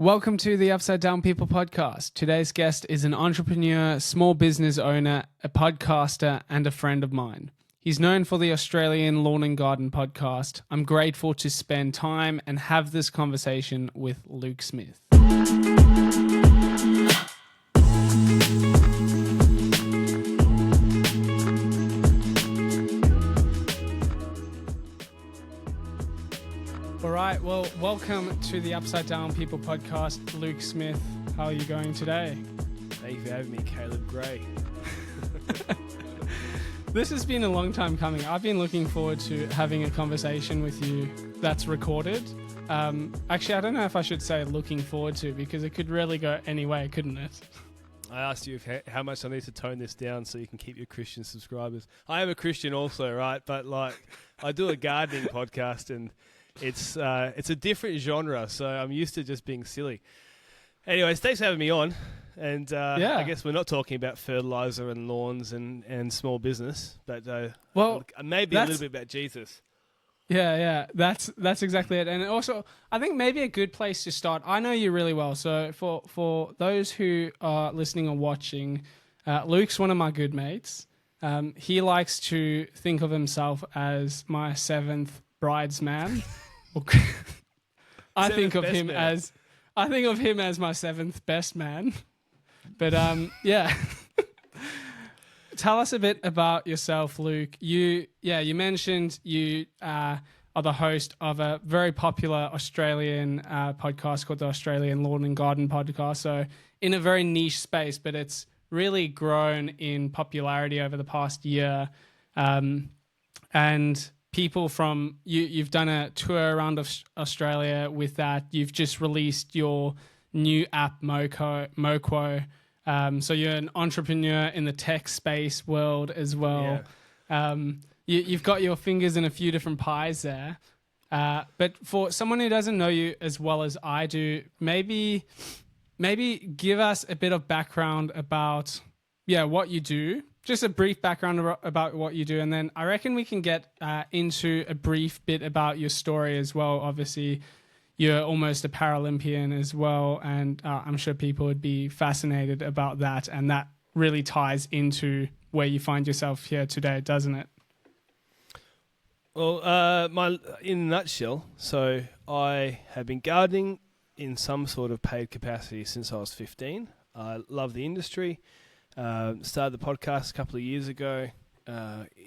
Welcome to the Upside Down People podcast. Today's guest is an entrepreneur, small business owner, a podcaster, and a friend of mine. He's known for the Australian Lawn and Garden podcast. I'm grateful to spend time and have this conversation with Luke Smith. All right, well, welcome to the Upside Down People podcast. Luke Smith, how are you going today? Thank you for having me, Caleb Gray. This has been a long time coming. I've been looking forward to having a conversation with you that's recorded. Actually, I don't know if I should say looking forward to, because it could really go any way, couldn't it? I asked you how much I need to tone this down so you can keep your Christian subscribers. I am a Christian also, right? But I do a gardening podcast and it's a different genre, so I'm used to just being silly. Anyways, thanks for having me on. And I guess we're not talking about fertilizer and lawns and small business, but maybe a little bit about Jesus. Yeah, that's exactly it. And also, I think maybe a good place to start. I know you really well, so for those who are listening or watching, Luke's one of my good mates. He likes to think of himself as my seventh bridesman. I think of him as my seventh best man. But yeah. Tell us a bit about yourself, Luke. You mentioned you are the host of a very popular Australian podcast called the Australian Lawn and Garden podcast. So in a very niche space, but it's really grown in popularity over the past year. And people from you've done a tour around Australia with that. You've just released your new app, Moquo. So you're an entrepreneur in the tech space world as well. Yeah. You've got your fingers in a few different pies there. But for someone who doesn't know you as well as I do, maybe give us a bit of background about what you do. Just a brief background about what you do, and then I reckon we can get into a brief bit about your story as well. Obviously, you're almost a Paralympian as well, and I'm sure people would be fascinated about that, and that really ties into where you find yourself here today, doesn't it? Well, in a nutshell, so I have been gardening in some sort of paid capacity since I was 15. I love the industry. Started the podcast a couple of years ago.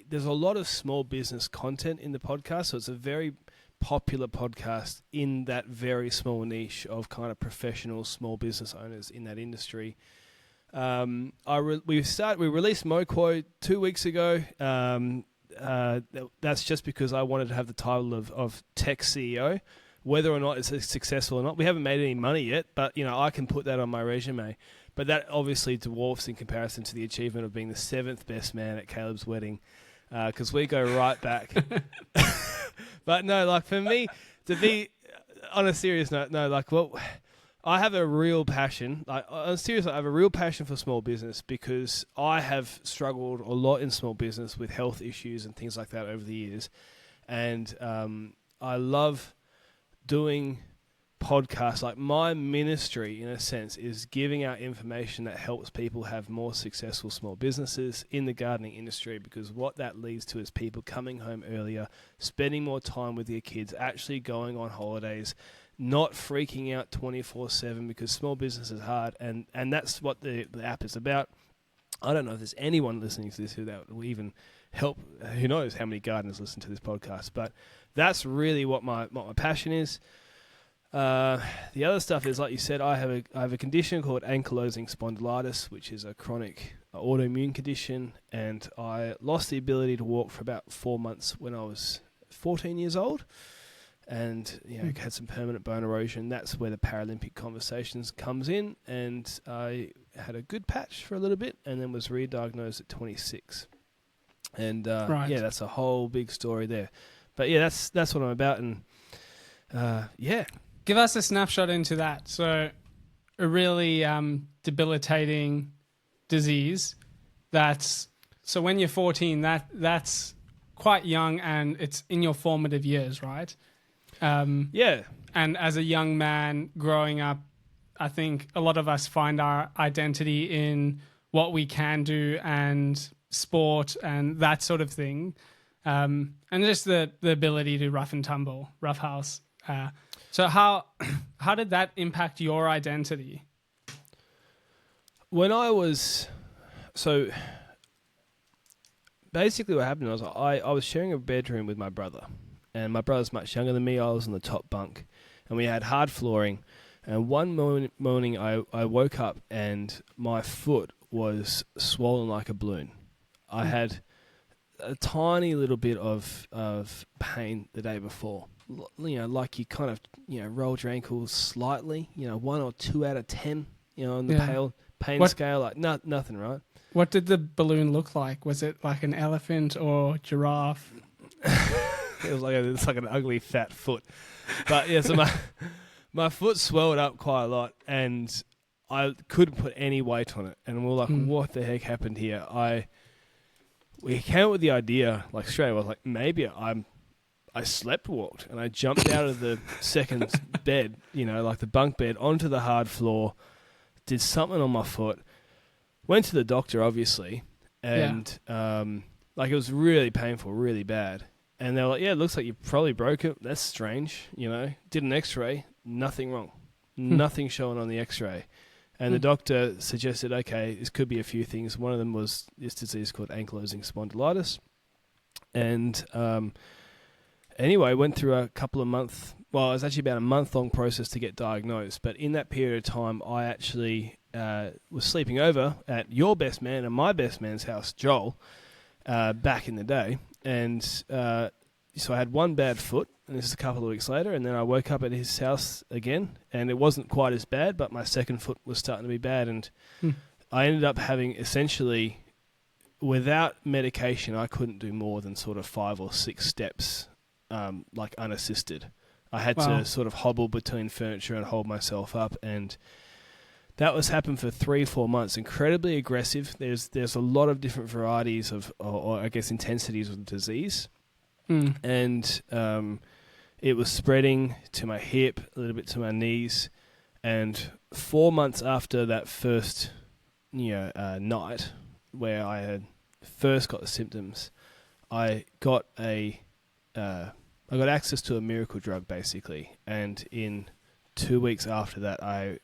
There's a lot of small business content in the podcast, so it's a very popular podcast in that very small niche of kind of professional small business owners in that industry. We released Moquo 2 weeks ago. That's just because I wanted to have the title of tech CEO. Whether or not it's successful or not, we haven't made any money yet, but I can put that on my resume. But that obviously dwarfs in comparison to the achievement of being the seventh best man at Caleb's wedding, because we go right back. But no, for me, to be on a serious note, I have a real passion. Seriously, I have a real passion for small business because I have struggled a lot in small business with health issues and things like that over the years. And I love doing podcasts. Like, my ministry, in a sense, is giving out information that helps people have more successful small businesses in the gardening industry, because what that leads to is people coming home earlier, spending more time with their kids, actually going on holidays, not freaking out 24/7 because small business is hard. And that's what the app is about. I don't know if there's anyone listening to this who that will even help. Who knows how many gardeners listen to this podcast, but that's really what my passion is. The other stuff is, like you said, I have a condition called ankylosing spondylitis, which is a chronic autoimmune condition, and I lost the ability to walk for about 4 months when I was 14 years old, and had some permanent bone erosion. That's where the Paralympic conversations comes in, and I had a good patch for a little bit, and then was re-diagnosed at 26. And right. That's a whole big story there. But that's what I'm about, and Give us a snapshot into that. So a really debilitating disease. So when you're 14, that's quite young, and it's in your formative years, right? Yeah. And as a young man growing up I think a lot of us find our identity in what we can do and sport and that sort of thing. And just the ability to rough and tumble, roughhouse. So how did that impact your identity? When I was... So basically what happened was I was sharing a bedroom with my brother. And my brother's much younger than me. I was on the top bunk. And we had hard flooring. And one morning I woke up and my foot was swollen like a balloon. I had a tiny little bit of pain the day before. Like you kind of, rolled your ankles slightly, 1 or 2 out of 10, on the pain scale, like nothing, right? What did the balloon look like? Was it like an elephant or giraffe? It was like an ugly fat foot. But yeah, so my foot swelled up quite a lot and I couldn't put any weight on it. And we were like, what the heck happened here? We came up with the idea, like straight away, like maybe I slept walked and I jumped out of the second bed, like the bunk bed, onto the hard floor, did something on my foot, went to the doctor, obviously, and like it was really painful, really bad. And they were like, yeah, it looks like you probably broke it. That's strange, Did an x-ray, nothing wrong. Nothing showing on the x-ray. And the doctor suggested, okay, this could be a few things. One of them was this disease called ankylosing spondylitis. And anyway, went through a couple of months. Well, it was actually about a month-long process to get diagnosed. But in that period of time, I actually was sleeping over at your best man and my best man's house, Joel, back in the day. And so I had one bad foot, and this is a couple of weeks later, and then I woke up at his house again, and it wasn't quite as bad, but my second foot was starting to be bad, and I ended up having essentially, without medication, I couldn't do more than sort of 5 or 6 steps, like unassisted. I had to sort of hobble between furniture and hold myself up, and that was happened for 3-4 months. Incredibly aggressive. There's a lot of different varieties or I guess intensities of the disease. And it was spreading to my hip, a little bit to my knees. And 4 months after that first night where I had first got the symptoms, I got access to a miracle drug, basically. And in 2 weeks after that, I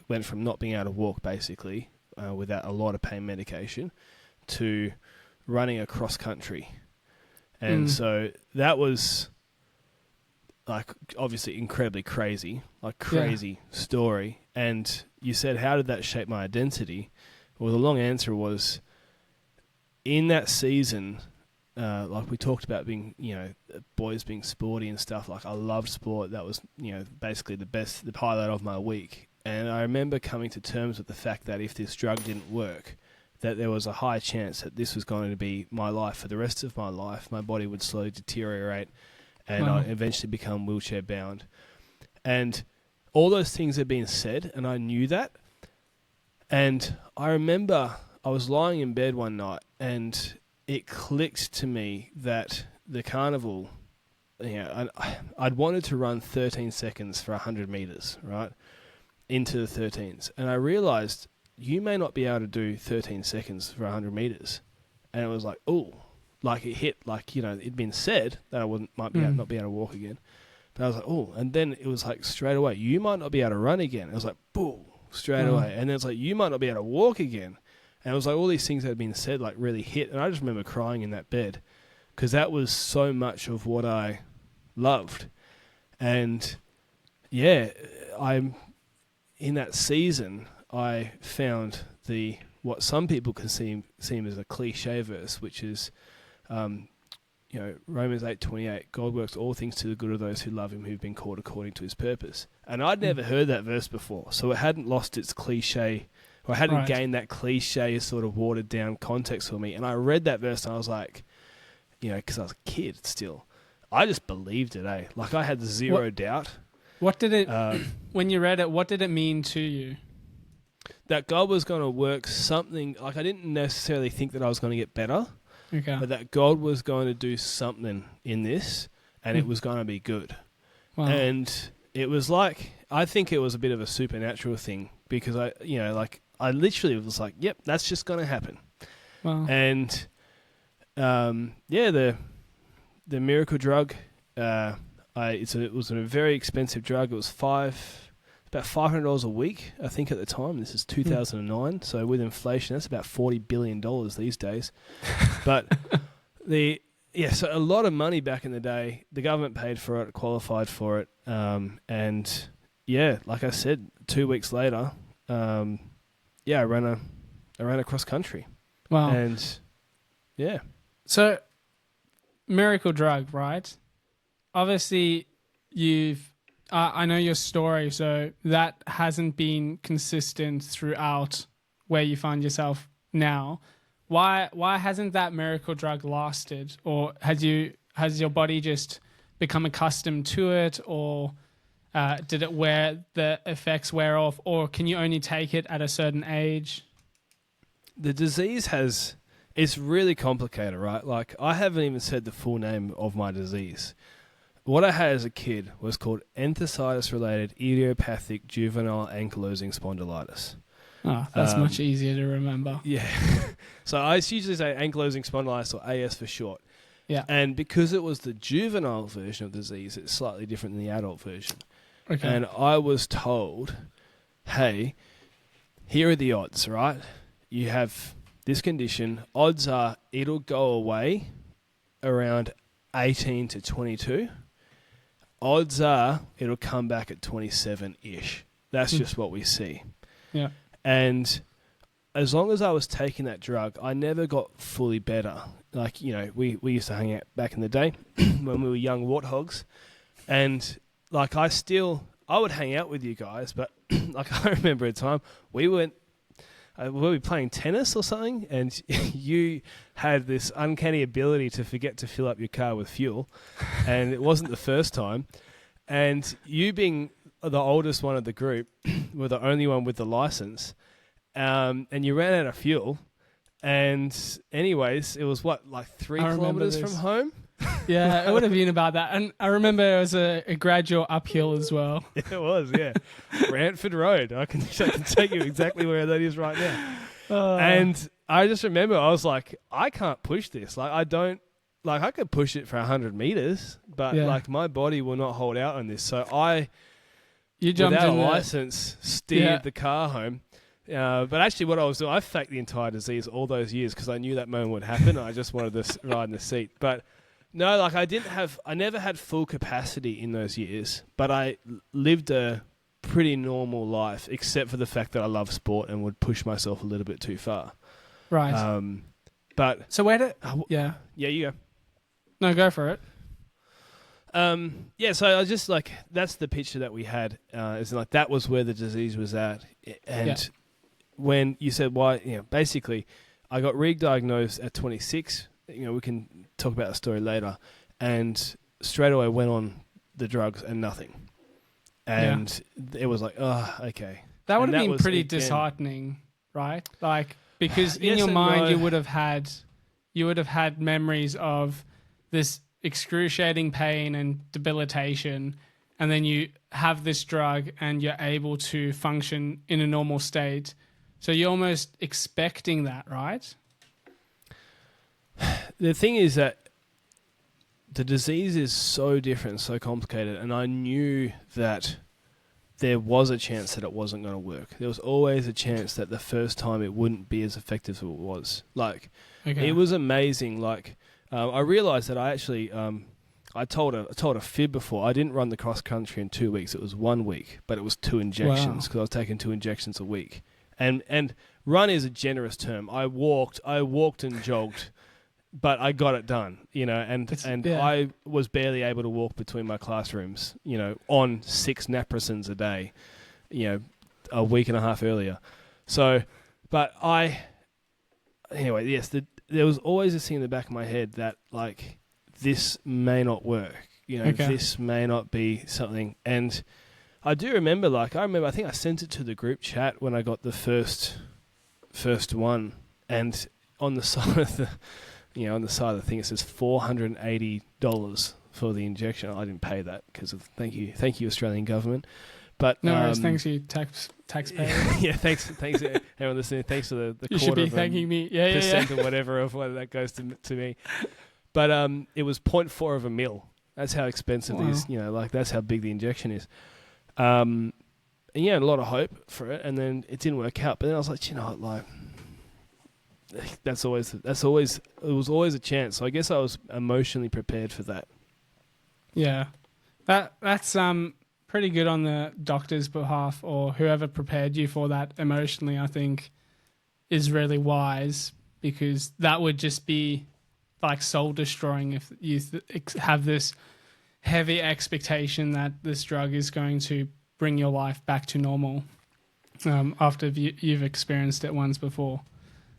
went from not being able to walk, basically, without a lot of pain medication, to running across country. And so that was, like, obviously incredibly crazy, story. And you said, how did that shape my identity? Well, the long answer was, in that season, like we talked about being, boys being sporty and stuff, like I loved sport. That was, basically the highlight of my week. And I remember coming to terms with the fact that if this drug didn't work, that there was a high chance that this was going to be my life for the rest of my life. My body would slowly deteriorate and I'd eventually become wheelchair bound. And all those things had been said, and I knew that. And I remember I was lying in bed one night and it clicked to me that the carnival, I'd wanted to run 13 seconds for 100 meters, right, into the 13s. And I realized, you may not be able to do 13 seconds for 100 meters. And it was like, oh, like it hit, like, it'd been said that I not be able to walk again. But I was like, oh, and then it was like straight away, you might not be able to run again. It was like, boom, straight away. And then it's like, you might not be able to walk again. And it was like all these things that had been said, like really hit. And I just remember crying in that bed because that was so much of what I loved. And yeah, in that season, I found what some people can seem as a cliche verse, which is, Romans 8:28, God works all things to the good of those who love him, who've been called according to his purpose. And I'd never heard that verse before, so it hadn't lost its cliche, or I hadn't gained that cliche sort of watered down context for me. And I read that verse and I was like, because I was a kid still, I just believed it, Like I had zero doubt. What did it, when you read it, what did it mean to you? That God was going to work something, like I didn't necessarily think that I was going to get better, but that God was going to do something in this and it was going to be good. Wow. And it was like I think it was a bit of a supernatural thing because I literally was like, yep, that's just going to happen. Wow. And the miracle drug, it was a very expensive drug. It was about $500 a week, I think, at the time. This is 2009, so with inflation, that's about $40 billion these days. But so a lot of money back in the day. The government paid for it, qualified for it, and like I said, 2 weeks later, I ran across country. Wow. And So, miracle drug, right? Obviously, I know your story, so that hasn't been consistent throughout where you find yourself now. Why hasn't that miracle drug lasted? Or has your body just become accustomed to it, or did the effects wear off, or can you only take it at a certain age? The disease it's really complicated, right? Like, I haven't even said the full name of my disease. What I had as a kid was called enthesitis-related idiopathic juvenile ankylosing spondylitis. Oh, that's much easier to remember. Yeah. So I usually say ankylosing spondylitis, or AS for short. Yeah. And because it was the juvenile version of the disease, it's slightly different than the adult version. Okay. And I was told, hey, here are the odds, right? You have this condition. Odds are it'll go away around 18 to 22. Odds are it'll come back at 27-ish. That's just what we see. Yeah. And as long as I was taking that drug, I never got fully better. Like, we used to hang out back in the day when we were young warthogs. And, like, I would hang out with you guys, but, like, I remember a time we were playing tennis or something, and you had this uncanny ability to forget to fill up your car with fuel, and it wasn't the first time. And you being the oldest one of the group, were the only one with the license, and you ran out of fuel. And anyways, it was like 3 kilometers from home. Yeah, it would have been about that. And I remember it was a gradual uphill as well. It was, yeah. Brantford Road. I can take you exactly where that is right now. And I just remember I was like, I can't push this. Like, I could push it for 100 meters, but like, my body will not hold out on this. So you jumped without in a license, steered the car home. But actually what I was doing, I faked the entire disease all those years because I knew that moment would happen. I just wanted to ride in the seat. But no, like, I never had full capacity in those years, but I lived a pretty normal life, except for the fact that I love sport and would push myself a little bit too far. Right. But so where did... Yeah, you go. No, go for it. So I just, like, that's the picture that we had. Is like, that was where the disease was at. And when you said why, basically I got re-diagnosed at 26. We can talk about the story later. And straight away went on the drugs and nothing. And it was like, oh, okay. That would have been pretty disheartening, right? Like, because in your mind you would have had memories of this excruciating pain and debilitation, and then you have this drug and you're able to function in a normal state. So you're almost expecting that, right? The thing is that the disease is so different, so complicated, and I knew that there was a chance that it wasn't going to work. There was always a chance that the first time it wouldn't be as effective as it was. Like, it was amazing. Like, I realized that I actually, I told a fib before. I didn't run the cross country in 2 weeks. It was 1 week, but it was 2 injections because I was taking 2 injections a week. And run is a generous term. I walked and jogged, but I got it done, and I was barely able to walk between my classrooms, on 6 naproxens a day, a week and a half earlier. So, but there was always this thing in the back of my head that, like, this may not work, this may not be something. And I do remember, I think I sent it to the group chat when I got the first one, and on the side of the thing it says $480 for the injection. I didn't pay that because of thank you Australian government. But No worries. Thanks, you taxpayer. yeah, thanks everyone listening. Thanks for the You quarter should be of thanking me. Yeah, percent or whatever of what that goes to me. But it was 0.4 of a mil. That's how expensive these, that's how big the injection is. And yeah, a lot of hope for it, and then it didn't work out. But then I was like, it was always a chance. So I guess I was emotionally prepared for that. Yeah, that's pretty good on the doctor's behalf, or whoever prepared you for that emotionally. I think is really wise, because that would just be like soul destroying if you have this heavy expectation that this drug is going to bring your life back to normal after you've experienced it once before.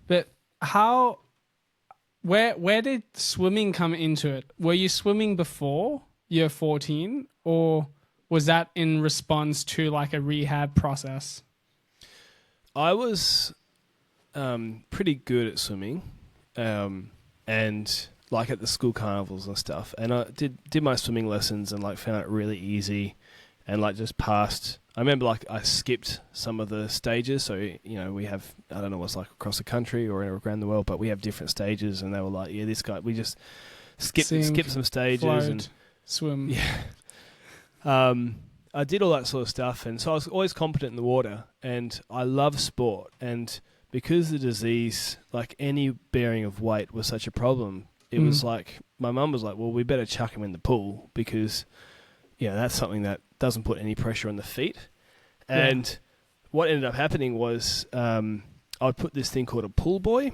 But where did swimming come into it? Were you swimming before year 14, or was that in response to like a rehab process? I was pretty good at swimming, and like at the school carnivals and stuff. And I did my swimming lessons and like found it really easy, and like just passed. I remember like I skipped some of the stages. So, we have, I don't know what's like across the country or around the world, but we have different stages, and they were like, yeah, this guy, we just skip some stages, float, and swim. Yeah. I did all that sort of stuff, and so I was always competent in the water, and I love sport. And because the disease, like any bearing of weight, was such a problem, it was like, my mum was like, well, we better chuck him in the pool, because that's something that doesn't put any pressure on the feet. And what ended up happening was I would put this thing called a pool buoy,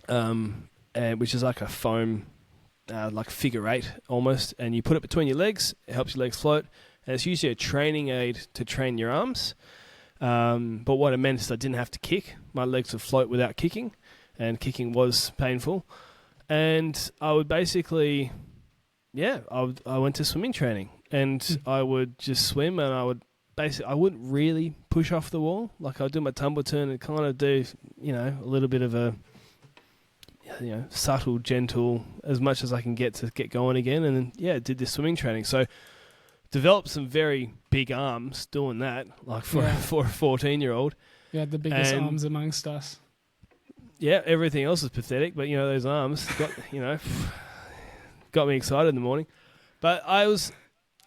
which is like a foam, like figure eight almost, and you put it between your legs. It helps your legs float, and it's usually a training aid to train your arms. But what it meant is I didn't have to kick. My legs would float without kicking, and kicking was painful. And I would basically, I went to swimming training, and I would just swim, and I wouldn't really push off the wall. Like I'd do my tumble turn and kind of do, a little bit of a, subtle, gentle, as much as I can get to get going again. And then, did this swimming training. So developed some very big arms doing that, like for a 14-year-old. You had the biggest arms amongst us. Yeah, everything else is pathetic, but those arms got me excited in the morning. But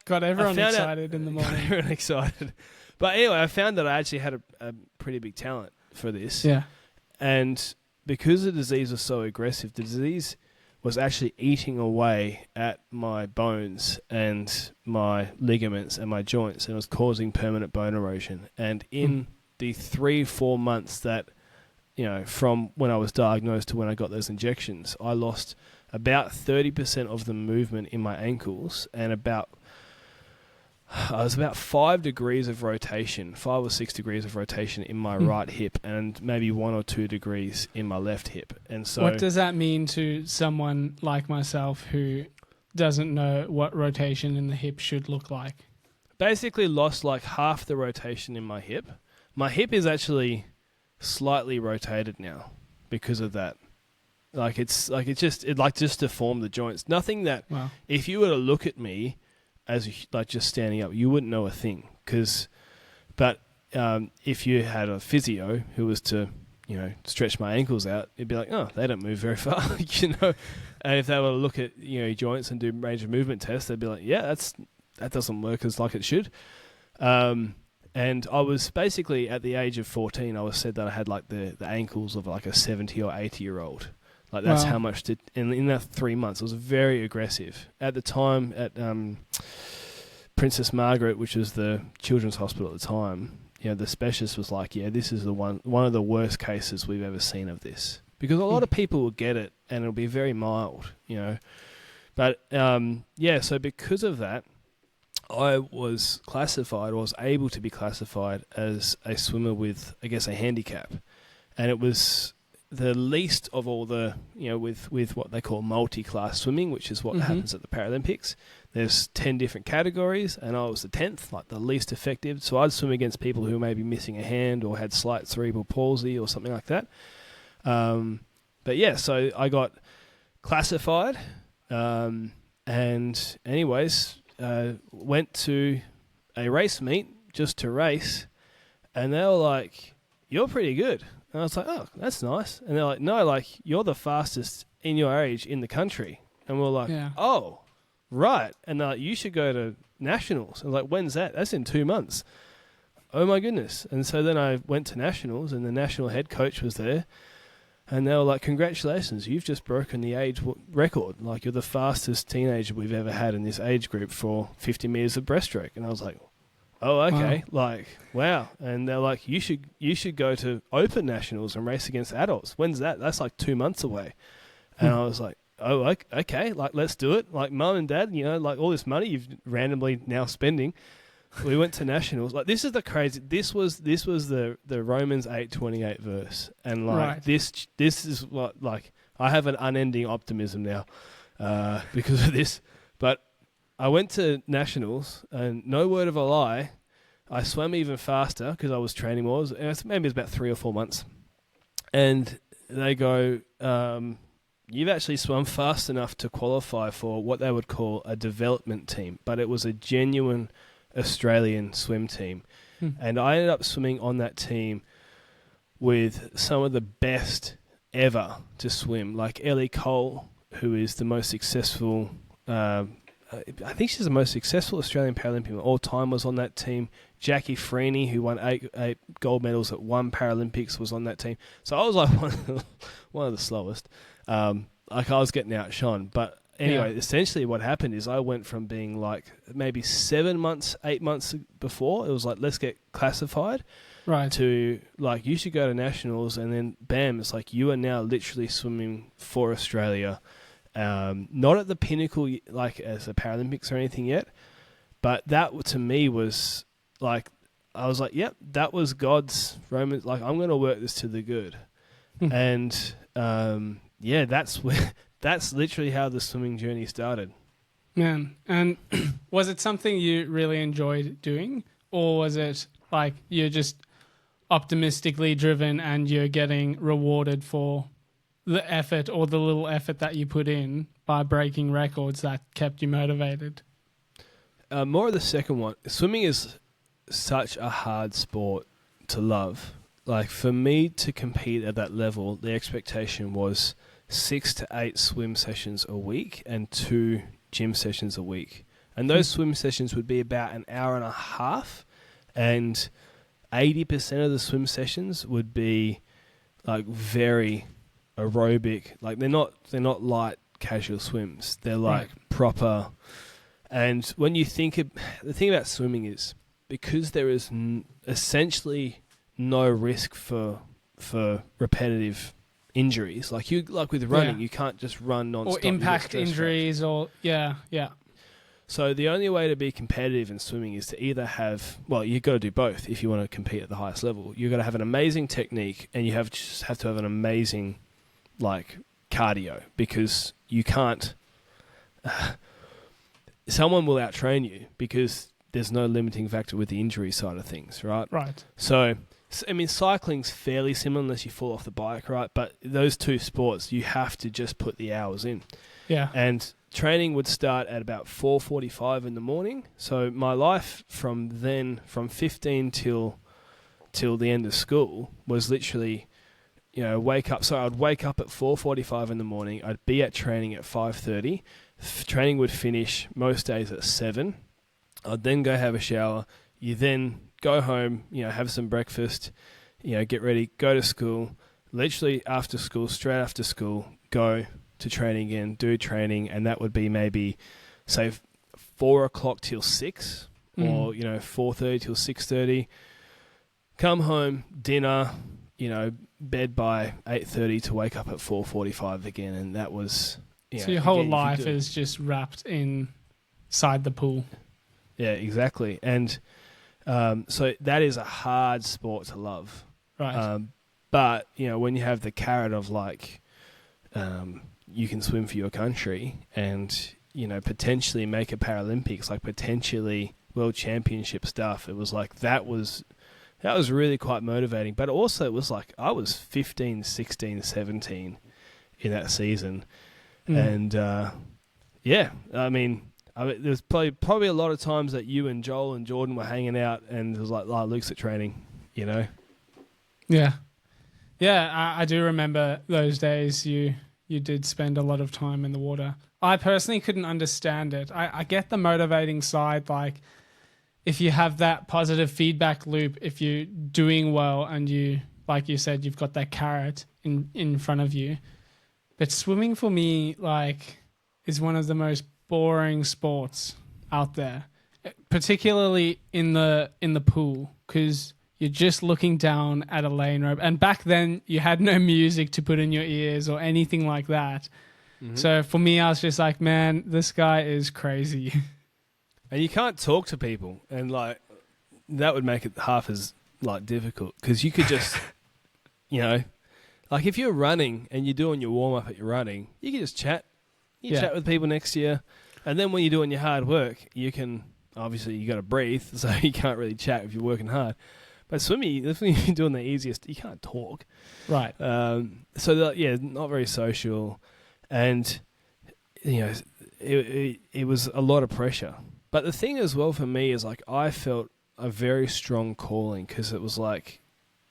got everyone excited in the morning. Got everyone excited. But anyway, I found that I actually had a pretty big talent for this. Yeah. And because the disease was so aggressive, the disease was actually eating away at my bones and my ligaments and my joints, and it was causing permanent bone erosion. And in the 3-4 months that, from when I was diagnosed to when I got those injections, I lost about 30% of the movement in my ankles, and I was about 5 degrees of rotation, 5 or 6 degrees of rotation in my right hip, and maybe 1 or 2 degrees in my left hip. And so, what does that mean to someone like myself who doesn't know what rotation in the hip should look like? Basically lost like half the rotation in my hip. My hip is actually slightly rotated now because of that. It just deformed the joints. Nothing that, if you were to look at me as like just standing up, you wouldn't know a thing. But if you had a physio who was to, stretch my ankles out, it'd be like, oh, they don't move very far, And if they were to look at your joints and do range of movement tests, they'd be like, yeah, that doesn't work as like it should. And I was basically at the age of 14, I was said that I had like the ankles of like a 70 or 80-year-old. Like that's how much in that 3 months, it was very aggressive. At the time at Princess Margaret, which was the children's hospital at the time, the specialist was like, this is one of the worst cases we've ever seen of this. Because a lot of people will get it and it'll be very mild, But so because of that, I was able to be classified as a swimmer with, I guess, a handicap. And it was the least of all the, with what they call multi-class swimming, which is what happens at the Paralympics. There's 10 different categories, and I was the 10th, like the least effective. So I'd swim against people who may be missing a hand or had slight cerebral palsy or something like that. So I got classified, and anyways, went to a race meet just to race, and they were like, "You're pretty good." And I was like, "Oh, that's nice." And they're like, "No, like you're the fastest in your age in the country." And we're like, Yeah. "Oh, right." And they're like, "You should go to nationals." And like, "When's that?" "That's in 2 months." Oh my goodness. And so then I went to nationals, and the national head coach was there, and they were like, "Congratulations, you've just broken the age record. Like, you're the fastest teenager we've ever had in this age group for 50 meters of breaststroke." And I was like, "Oh, okay." Wow. Like, wow. And they're like, you should go to open nationals and race against adults." "When's that?" "That's like 2 months away." And I was like, "Oh, okay. Like, let's do it." Like, Mum and Dad, like all this money you've randomly now spending. We went to nationals. Like, this is the crazy. This was the Romans 8:28 verse, and like Right. this is what, like, I have an unending optimism now because of this. But I went to nationals, and no word of a lie, I swam even faster because I was training more. Maybe it was about 3 or 4 months, and they go, "You've actually swum fast enough to qualify for what they would call a development team," but it was a genuine Australian swim team. And I ended up swimming on that team with some of the best ever to swim, like Ellie Cole, who is the most successful, I think she's the most successful Australian Paralympian of all time, was on that team. Jackie Freeney, who won eight gold medals at one Paralympics, was on that team. So I was like one of the slowest. Like, I was getting outshone, but anyway, essentially what happened is I went from being like maybe 7 months, 8 months before, it was like, let's get classified, Right. to like, you should go to nationals, and then bam, it's like, you are now literally swimming for Australia. Not at the pinnacle like as a Paralympics or anything yet, but that to me was like, I was like, yep, that was God's Roman, like, I'm going to work this to the good. And yeah, that's literally how the swimming journey started. Man, and was it something you really enjoyed doing, or was it like you're just optimistically driven and you're getting rewarded for the effort or the little effort that you put in by breaking records that kept you motivated? More of the second one. Swimming is such a hard sport to love. Like, for me to compete at that level, the expectation was 6 to 8 swim sessions a week and 2 gym sessions a week. And those swim sessions would be about an hour and a half, and 80% of the swim sessions would be like very aerobic. Like, they're not light casual swims. They're like proper. And when you think the thing about swimming is, because there is essentially no risk for repetitive injuries. Like with running, you can't just run non-stop. Or impact injuries, or yeah. So the only way to be competitive in swimming is to either have, well, you've got to do both if you want to compete at the highest level. You've got to have an amazing technique, and you have to have an amazing like cardio, because you can't. Someone will outtrain you because there's no limiting factor with the injury side of things, right? Right. So, I mean, cycling's fairly similar unless you fall off the bike, right? But those two sports, you have to just put the hours in. Yeah. And training would start at about 4:45 in the morning. So my life from 15 till the end of school was literally, wake up. So I'd wake up at 4:45 in the morning. I'd be at training at 5:30. Training would finish most days at 7. I'd then go have a shower. You then go home, have some breakfast, get ready, go to school. Literally straight after school, go to training again, do training, and that would be maybe, say, 4 o'clock till 6, or 4:30 till 6:30. Come home, dinner, bed by 8:30 to wake up at 4:45 again, and that was. So your whole life is just wrapped inside the pool. Yeah, exactly, and so that is a hard sport to love. Right. But when you have the carrot of like, you can swim for your country, and potentially make a Paralympics, like potentially World Championship stuff. It was like that was really quite motivating. But also it was like I was 15, 16, 17 in that season, and I mean, I mean, there's probably a lot of times that you and Joel and Jordan were hanging out, and it was like, Luke's at training, you know? Yeah. Yeah, I do remember those days you did spend a lot of time in the water. I personally couldn't understand it. I get the motivating side, like if you have that positive feedback loop, if you're doing well and you, like you said, you've got that carrot in front of you. But swimming for me, like, is one of the most boring sports out there, particularly in the pool, because you're just looking down at a lane rope. And back then you had no music to put in your ears or anything like that. Mm-hmm. So for me, I was just like, man, this guy is crazy. And you can't talk to people, and like that would make it half as like difficult, because you could just, you know, like if you're running and you're doing your warm up at your running, you can just chat. You chat with people next to you, and then when you're doing your hard work, you can obviously you got to breathe, so you can't really chat if you're working hard. But swimming, if you're doing the easiest, you can't talk. Right. So not very social, and you know, it was a lot of pressure. But the thing as well for me is like I felt a very strong calling, because it was like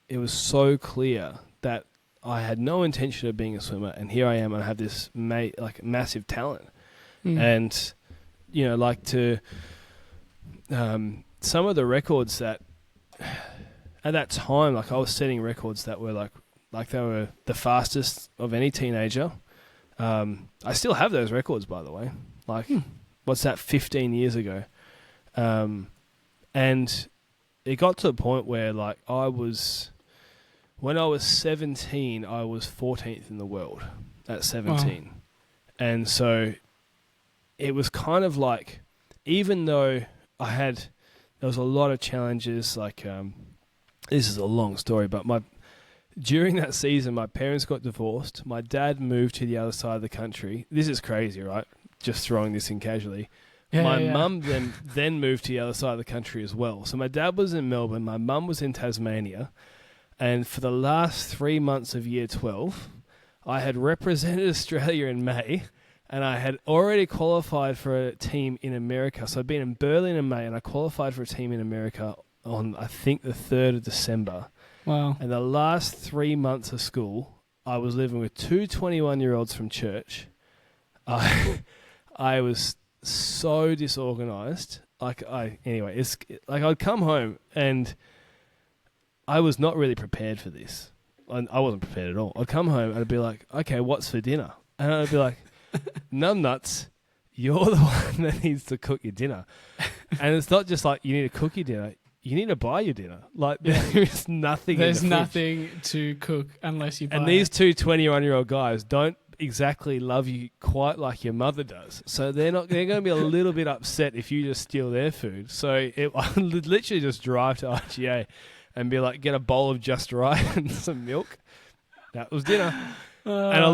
it was so clear that I had no intention of being a swimmer, and here I am, and I have this massive talent. And you know, like to some of the records that at that time, like I was setting records that were like they were the fastest of any teenager. I still have those records, by the way. Like, what's that, 15 years ago? And it got to a point where, like, when I was 17, I was 14th in the world at 17. Wow. And so it was kind of like, even though there was a lot of challenges, like, this is a long story, but during that season, my parents got divorced. My dad moved to the other side of the country. This is crazy, right? Just throwing this in casually. My mum then moved to the other side of the country as well. So my dad was in Melbourne. My mum was in Tasmania. And for the last 3 months of year 12, I had represented Australia in May, and I had already qualified for a team in America. So I'd been in Berlin in May, and I qualified for a team in America on, I think, the 3rd of December. Wow. And the last 3 months of school, I was living with two 21-year-olds from church. I was so disorganized. It's like I'd come home and I was not really prepared for this. I wasn't prepared at all. I'd come home and I'd be like, okay, what's for dinner? And I'd be like, numbnuts, you're the one that needs to cook your dinner. And it's not just like you need to cook your dinner. You need to buy your dinner. Like, there's nothing There's in the nothing to cook unless you buy And these two 21-year-old guys don't exactly love you quite like your mother does. So they're going to be a little bit upset if you just steal their food. So I would literally just drive to IGA and be like, get a bowl of Just Right and some milk. That was dinner. And a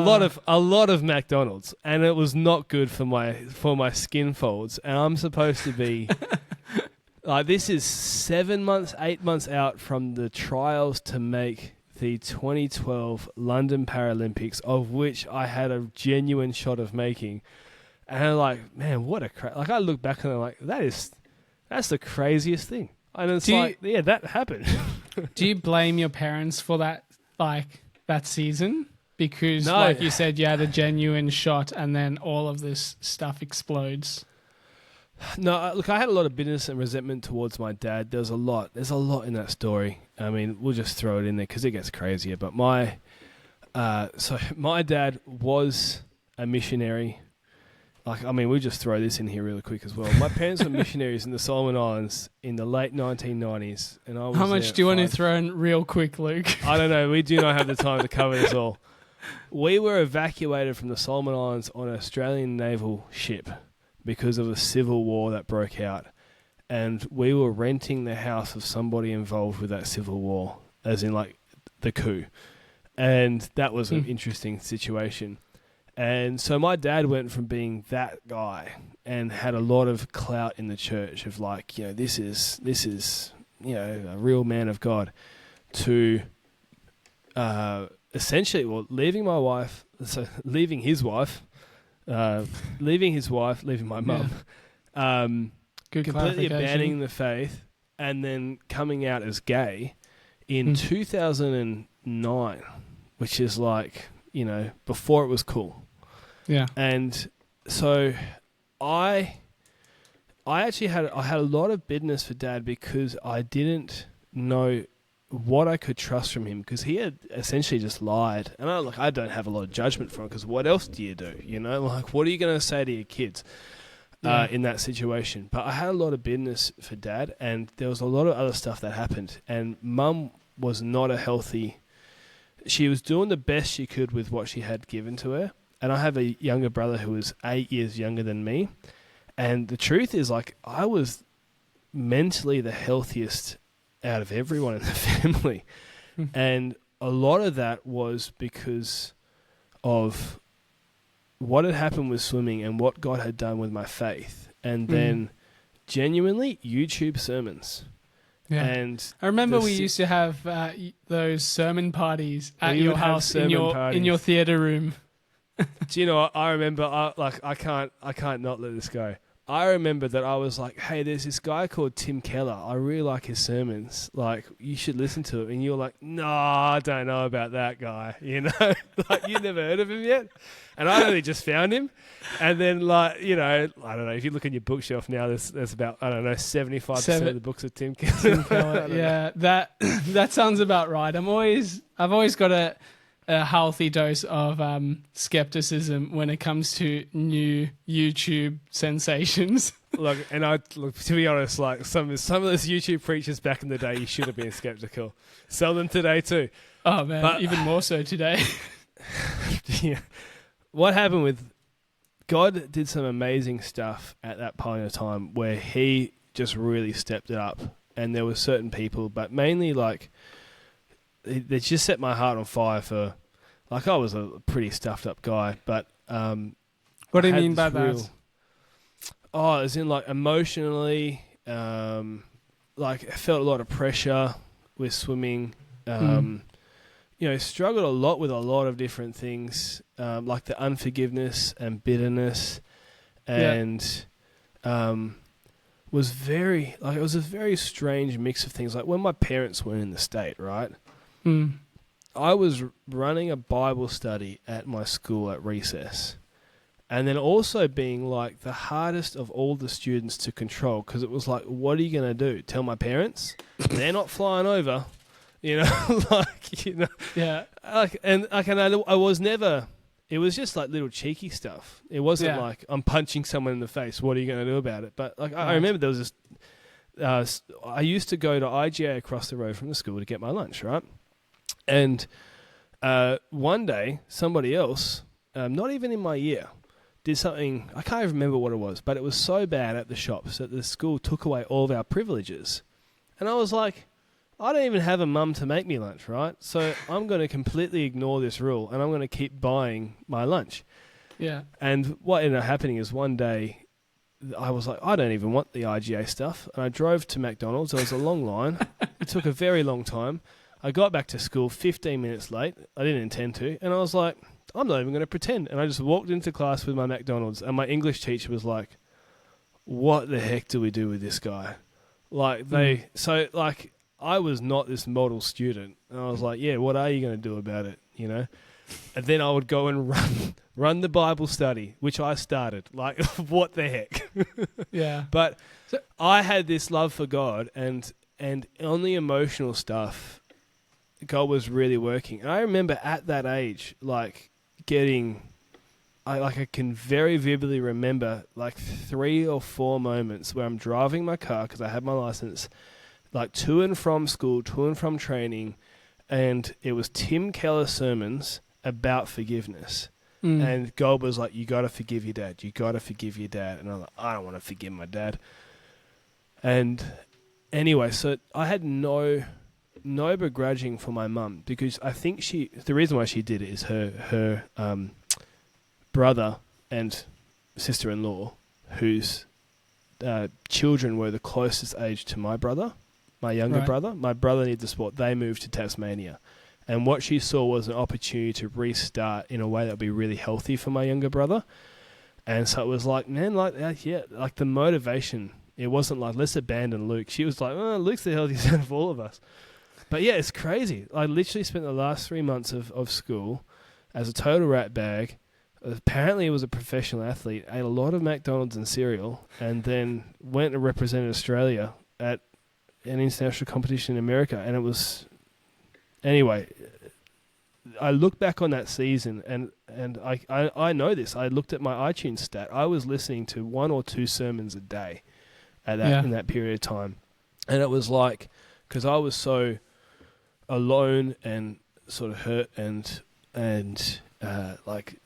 lot of McDonald's. And it was not good for my skin folds. And I'm supposed to be... this is 7 months, 8 months out from the trials to make the 2012 London Paralympics, of which I had a genuine shot of making. And I'm like, man, what a like I look back and I'm like, that's the craziest thing. And it's that happened. Do you blame your parents for that, like that season? Because no. Like you said, you had a genuine shot and then all of this stuff explodes. No, look, I had a lot of bitterness and resentment towards my dad. There's a lot in that story. I mean, we'll just throw it in there because it gets crazier. But my dad was a missionary. Like, I mean, we'll just throw this in here really quick as well. My parents were missionaries in the Solomon Islands in the late 1990s. And I was How much do you want to throw in real quick, Luke? I don't know. We do not have the time to cover this all. We were evacuated from the Solomon Islands on an Australian naval ship because of a civil war that broke out. And we were renting the house of somebody involved with that civil war, as in like the coup. And that was an interesting situation. And so my dad went from being that guy and had a lot of clout in the church of like, you know, this is, you know, a real man of God, to essentially, leaving my wife, leaving his wife, leaving my mum, Good completely clarification. abandoning the faith and then coming out as gay in 2009, which is like, you know, before it was cool. Yeah. And so I actually had a lot of bitterness for Dad because I didn't know what I could trust from him, because he had essentially just lied. And I don't have a lot of judgment for him, because what else do you do? You know, like, what are you going to say to your kids in that situation? But I had a lot of bitterness for Dad, and there was a lot of other stuff that happened. And Mum was not a healthy... She was doing the best she could with what she had given to her. And I have a younger brother who was 8 years younger than me. And the truth is, like, I was mentally the healthiest out of everyone in the family. And a lot of that was because of what had happened with swimming and what God had done with my faith. And then genuinely YouTube sermons. Yeah. And I remember we used to have those sermon parties at We your would have house in sermon your parties. theater room. Do you know what? I remember, I can't not let this go. I remember that I was like, hey, there's this guy called Tim Keller. I really like his sermons. Like, you should listen to it. And you're like, no, I don't know about that guy. You know, like, you never heard of him yet. And I only just found him. And then, like, you know, I don't know. If you look in your bookshelf now, there's about, I don't know, 75% of the books of Tim Keller. Tim Keller. Yeah, that sounds about right. I've always got a healthy dose of skepticism when it comes to new YouTube sensations. Look, to be honest, like some of those YouTube preachers back in the day, you should have been skeptical. Some of them today too. Oh man, but, even more so today. Yeah. What happened with God did some amazing stuff at that point of time where he just really stepped it up, and there were certain people, but mainly like they just set my heart on fire for, like, I was a pretty stuffed up guy, but what do you mean by that? Oh, as in, like, emotionally, like, I felt a lot of pressure with swimming. You know, struggled a lot with a lot of different things, like the unforgiveness and bitterness, and was very, like, it was a very strange mix of things. Like, when my parents weren't in the state, right? I was running a Bible study at my school at recess, and then also being like the hardest of all the students to control, because it was like, what are you going to do? Tell my parents? They're not flying over, you know, like, you know. Yeah. I was never, it was just like little cheeky stuff. It wasn't like, I'm punching someone in the face. What are you going to do about it? But like, I remember there was this, I used to go to IGA across the road from the school to get my lunch, right? And one day, somebody else, not even in my year, did something, I can't even remember what it was, but it was so bad at the shops that the school took away all of our privileges. And I was like, I don't even have a mum to make me lunch, right? So I'm going to completely ignore this rule, and I'm going to keep buying my lunch. Yeah. And what ended up happening is one day, I was like, I don't even want the IGA stuff. And I drove to McDonald's. There was a long line. It took a very long time. I got back to school 15 minutes late. I didn't intend to. And I was like, I'm not even going to pretend. And I just walked into class with my McDonald's. And my English teacher was like, what the heck do we do with this guy? Like, so, like, I was not this model student. And I was like, yeah, what are you going to do about it? You know? And then I would go and run the Bible study, which I started. Like, what the heck? Yeah. But I had this love for God, and on the emotional stuff, God was really working. And I remember at that age, like, I can very vividly remember like 3 or 4 moments where I'm driving my car because I had my license, like to and from school, to and from training, and it was Tim Keller sermons about forgiveness. And God was like, you got to forgive your dad. You got to forgive your dad. And I'm like, I don't want to forgive my dad. And anyway, so I had no begrudging for my mum, because I think the reason why she did it is her brother and sister-in-law, whose children were the closest age to my brother, my younger brother. My brother needed the sport. They moved to Tasmania. And what she saw was an opportunity to restart in a way that would be really healthy for my younger brother. And so it was like, man, like the motivation. It wasn't like, let's abandon Luke. She was like, oh, Luke's the healthiest out of all of us. But yeah, it's crazy. I literally spent the last 3 months of school as a total rat bag. Apparently he was a professional athlete, ate a lot of McDonald's and cereal, and then went and represented Australia at an international competition in America. And it was... Anyway, I look back on that season, and I know this. I looked at my iTunes stat. I was listening to 1 or 2 sermons a day in that period of time. And it was like, because I was so alone and sort of hurt and like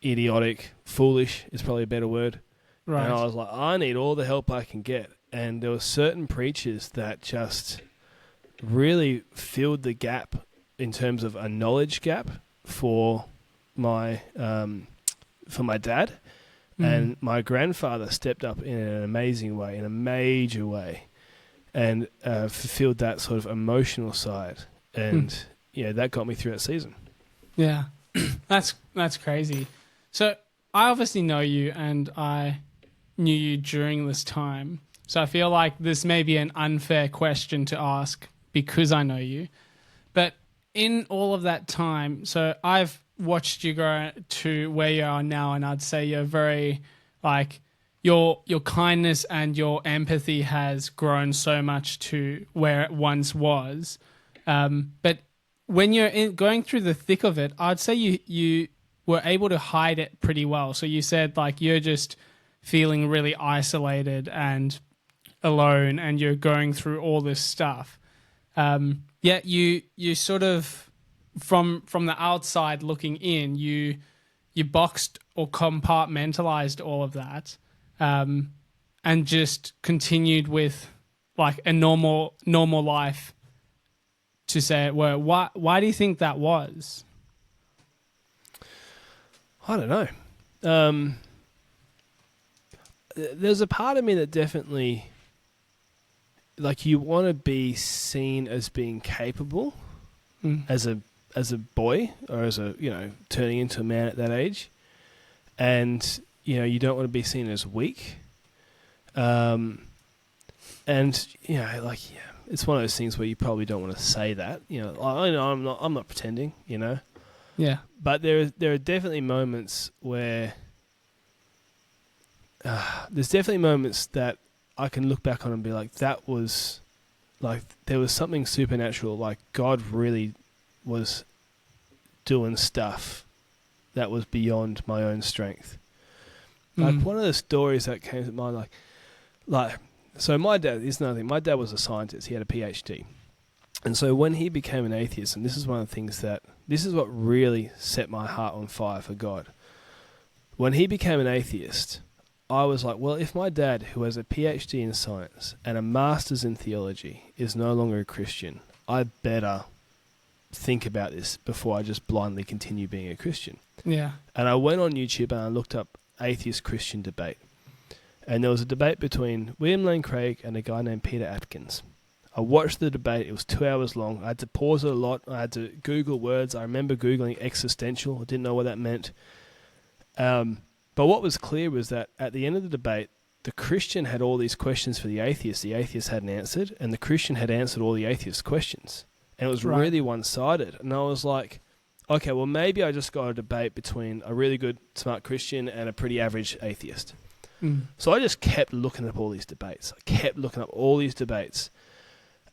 idiotic, foolish is probably a better word. Right. And I was like, I need all the help I can get. And there were certain preachers that just really filled the gap in terms of a knowledge gap for my dad. And my grandfather stepped up in an amazing way, in a major way, and fulfilled that sort of emotional side. And that got me through that season. Yeah, that's crazy. So I obviously know you, and I knew you during this time. So I feel like this may be an unfair question to ask because I know you. But in all of that time, so I've watched you grow to where you are now, and I'd say you're very, like, your kindness and your empathy has grown so much to where it once was. But when you're going through the thick of it, I'd say you were able to hide it pretty well. So you said, like, you're just feeling really isolated and alone, and you're going through all this stuff. Yet you sort of, from the outside looking in, you boxed or compartmentalized all of that, and just continued with like a normal life. To say it were, why do you think that was? I don't know. There's a part of me that definitely, like, you want to be seen as being capable as a boy, or as a, turning into a man at that age. And, you don't want to be seen as weak. And, it's one of those things where you probably don't want to say that. I know I'm not pretending, Yeah. But there are definitely moments where there's definitely moments that I can look back on and be like, that was like, there was something supernatural. Like, God really was doing stuff that was beyond my own strength. Like, one of the stories that came to mind, like, so my dad, is another thing. My dad was a scientist. He had a PhD. And so when he became an atheist, and this is one of the things this is what really set my heart on fire for God. When he became an atheist, I was like, well, if my dad, who has a PhD in science and a master's in theology, is no longer a Christian, I better think about this before I just blindly continue being a Christian. Yeah. And I went on YouTube and I looked up atheist Christian debate. And there was a debate between William Lane Craig and a guy named Peter Atkins. I watched the debate. It was 2 hours long. I had to pause it a lot. I had to Google words. I remember Googling existential. I didn't know what that meant. But what was clear was that at the end of the debate, the Christian had all these questions for the atheist hadn't answered, and the Christian had answered all the atheist questions. And it was really one-sided. And I was like, okay, well, maybe I just got a debate between a really good, smart Christian and a pretty average atheist. So I just kept looking up all these debates.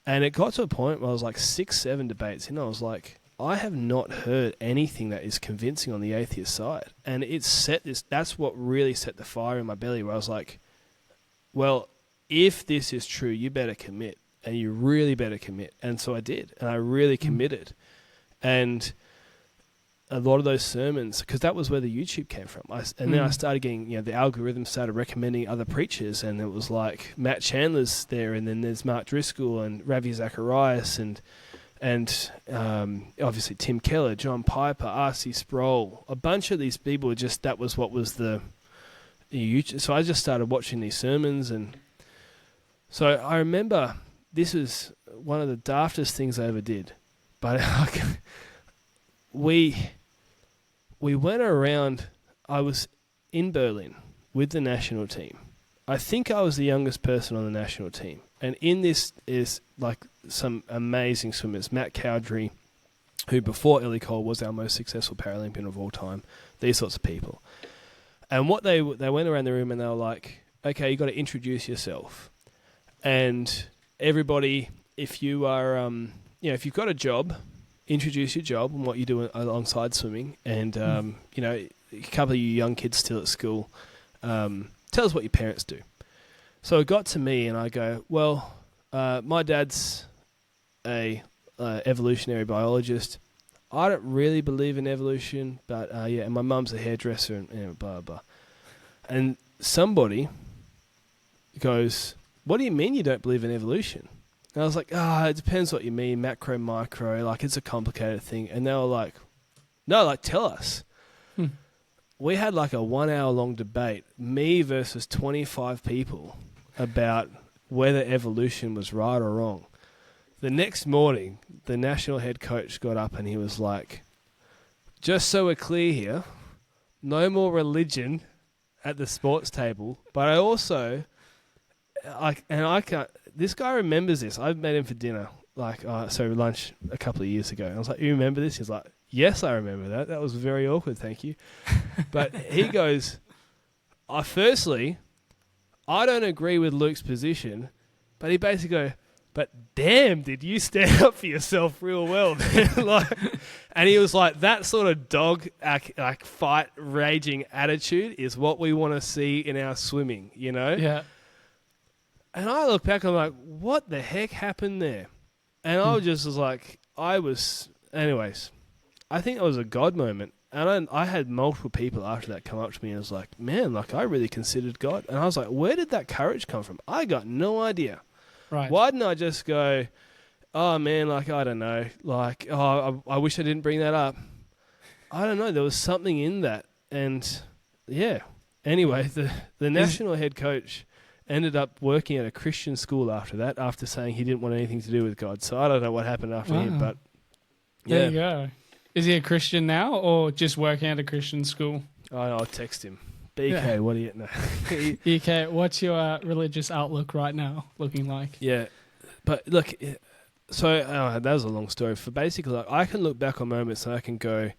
And it got to a point where I was like 6-7 debates in. I was like, I have not heard anything that is convincing on the atheist side. And that's what really set the fire in my belly, where I was like, well, if this is true, you better commit. And you really better commit. And so I did. And I really committed. And a lot of those sermons, because that was where the YouTube came from. Then I started getting, the algorithm started recommending other preachers, and it was like Matt Chandler's there, and then there's Mark Driscoll and Ravi Zacharias, and obviously Tim Keller, John Piper, R.C. Sproul. A bunch of these people, that was what was the YouTube. So I just started watching these sermons, and so I remember this was one of the daftest things I ever did, but we went around. I was in Berlin with the national team. I think I was the youngest person on the national team. And in this is like some amazing swimmers. Matt Cowdery, who before Ellie Cole was our most successful Paralympian of all time. These sorts of people. And what they went around the room and they were like, okay, you got to introduce yourself. And everybody, if you are, if you've got a job, introduce your job and what you do alongside swimming. And, a couple of you young kids still at school, tell us what your parents do. So it got to me and I go, well, my dad's a evolutionary biologist. I don't really believe in evolution, but and my mum's a hairdresser and blah, blah. And somebody goes, what do you mean you don't believe in evolution? And I was like, it depends what you mean, macro, micro, like it's a complicated thing. And they were like, no, like tell us. We had like a 1 hour long debate, me versus 25 people, about whether evolution was right or wrong. The next morning, the national head coach got up and he was like, just so we're clear here, no more religion at the sports table, but I also, this guy remembers this. I've met him for dinner, lunch a couple of years ago. And I was like, you remember this? He's like, yes, I remember that. That was very awkward, thank you. But he goes, firstly, I don't agree with Luke's position, but he basically goes, but damn, did you stand up for yourself real well. And he was like, that sort of dog fight raging attitude is what we want to see in our swimming, you know? Yeah. And I look back, I'm like, what the heck happened there? And I was anyways, I think it was a God moment. And I had multiple people after that come up to me and was like, man, like I really considered God. And I was like, where did that courage come from? I got no idea. Right. Why didn't I just go, oh man, like, I don't know, like, oh, I wish I didn't bring that up. I don't know. There was something in that. And yeah, anyway, the national head coach ended up working at a Christian school after that, after saying he didn't want anything to do with God. So I don't know what happened after him, but yeah. There you go. Is he a Christian now or just working at a Christian school? I'll text him. BK, what do you know? BK, what's your religious outlook right now looking like? Yeah, but look, so that was a long story. For basically, like, I can look back on moments and I can go,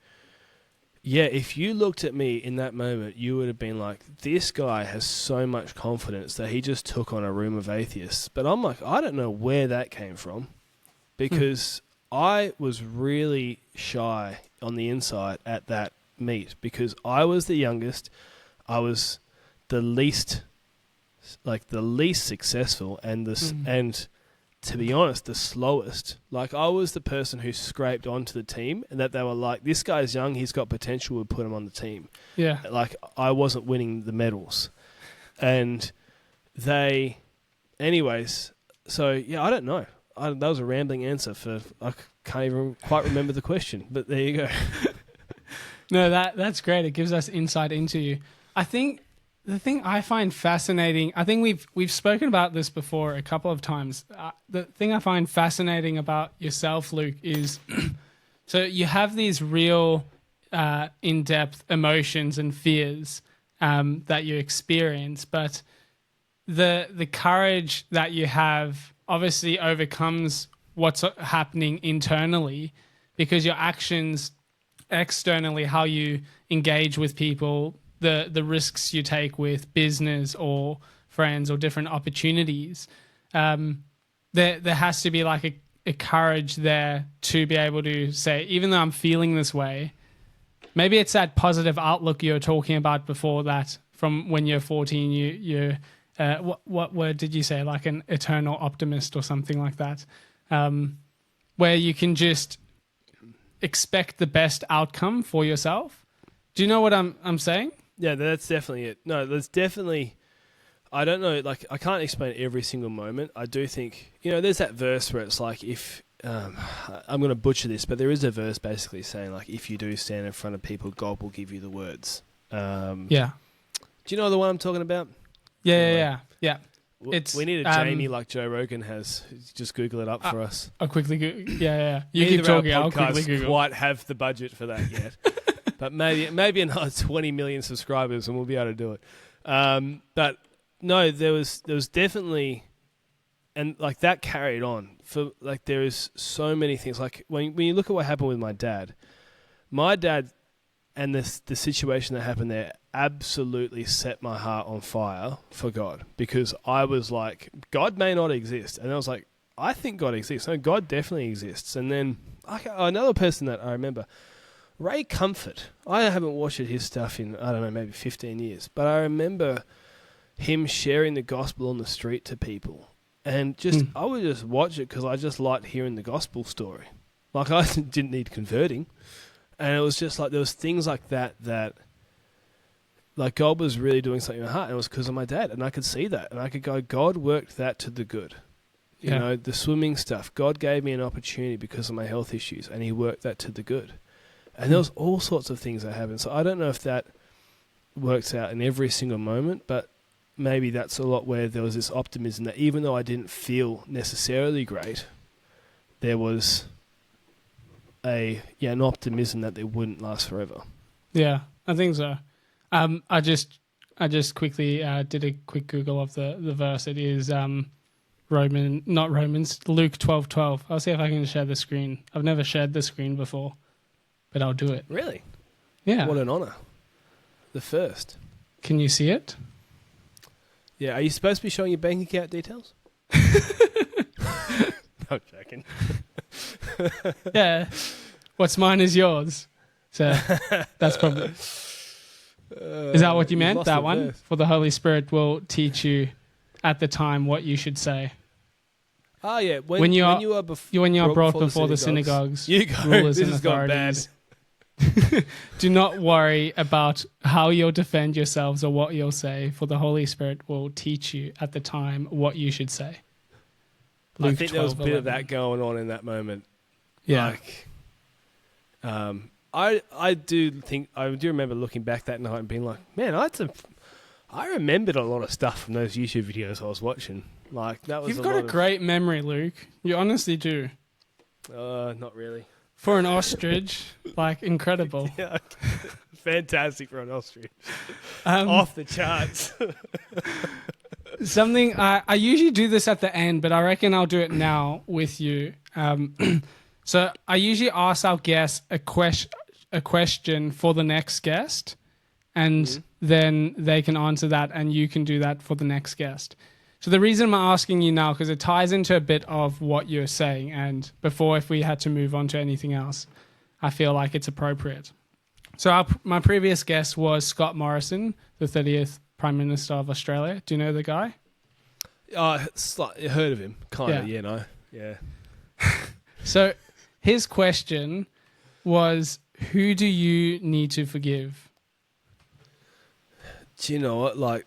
yeah, if you looked at me in that moment, you would have been like, this guy has so much confidence that he just took on a room of atheists. But I'm like, I don't know where that came from, because I was really shy on the inside at that meet because I was the youngest. I was the least successful and and to be honest, the slowest. Like, I was the person who scraped onto the team and that they were like, this guy's young, he's got potential, we'll put him on the team. Yeah. Like, I wasn't winning the medals. And anyways, so yeah, I don't know. That was a rambling answer I can't even quite remember the question, but there you go. No, that's great. It gives us insight into you. I think the thing I find fascinating, I think we've spoken about this before a couple of times. The thing I find fascinating about yourself, Luke, is so you have these real in-depth emotions and fears that you experience, but the courage that you have obviously overcomes what's happening internally, because your actions externally, how you engage with people, the risks you take with business or friends or different opportunities, there has to be like a courage there to be able to say, even though I'm feeling this way, maybe it's that positive outlook you were talking about before, that from when you're 14, you're what word did you say? Like an eternal optimist or something like that, where you can just expect the best outcome for yourself. Do you know what I'm saying? Yeah, that's definitely it. No, there's definitely, I don't know, like, I can't explain every single moment. I do think, there's that verse where it's like, if, I'm going to butcher this, but there is a verse basically saying, like, if you do stand in front of people, God will give you the words. Yeah. Do you know the one I'm talking about? Yeah. We need a Jamie like Joe Rogan has. Just Google it up for us. I'll quickly Google. Yeah. You Neither keep talking. Our I'll quickly podcasts Google. quite have the budget for that yet. But maybe another 20 million subscribers and we'll be able to do it. But no, there was definitely, and like that carried on for like there is so many things. Like when you look at what happened with my dad and the situation that happened there absolutely set my heart on fire for God, because I was like, God may not exist, and I was like, I think God exists. No, God definitely exists. And then another person that I remember, Ray Comfort. I haven't watched his stuff in, I don't know, maybe 15 years. But I remember him sharing the gospel on the street to people. And I would just watch it because I just liked hearing the gospel story. Like, I didn't need converting. And it was just like, there was things like that like God was really doing something in my heart. And it was because of my dad. And I could see that. And I could go, God worked that to the good. You know, the swimming stuff. God gave me an opportunity because of my health issues. And he worked that to the good. And there was all sorts of things that happened. So I don't know if that works out in every single moment, but maybe that's a lot where there was this optimism that even though I didn't feel necessarily great, there was an optimism that it wouldn't last forever. Yeah, I think so. I just quickly did a quick Google of the verse. It is Luke 12:12. I'll see if I can share the screen. I've never shared the screen before, but I'll do it. Really? Yeah. What an honor. The first. Can you see it? Yeah. Are you supposed to be showing your bank account details? I'm joking. Yeah. What's mine is yours. So that's probably... Is that what you meant? That one? Verse. For the Holy Spirit will teach you at the time what you should say. Oh, yeah. When you are brought before the synagogues, synagogues, you go, rulers this and has gone bad. authorities, do not worry about how you'll defend yourselves or what you'll say, for the Holy Spirit will teach you at the time what you should say. I think there was a bit 12:11. of that going on in that moment. Yeah. Like, I do remember looking back that night and being like, man, I remembered a lot of stuff from those YouTube videos I was watching. Like, that was You've got a great memory, Luke. You honestly do. Not really. For an ostrich, like, incredible. Yeah, fantastic for an ostrich. Um, Off the charts. Something I usually do this at the end, but I reckon I'll do it now with you. So I usually ask our guests a question for the next guest, and then they can answer that, and you can do that for the next guest. So the reason I'm asking you now, because it ties into a bit of what you're saying, and before, if we had to move on to anything else, I feel like it's appropriate. So my previous guest was Scott Morrison, the 30th Prime Minister of Australia. Do you know the guy? Heard of him, kind of. Yeah. Yeah. So his question was, who do you need to forgive? Do you know what? Like,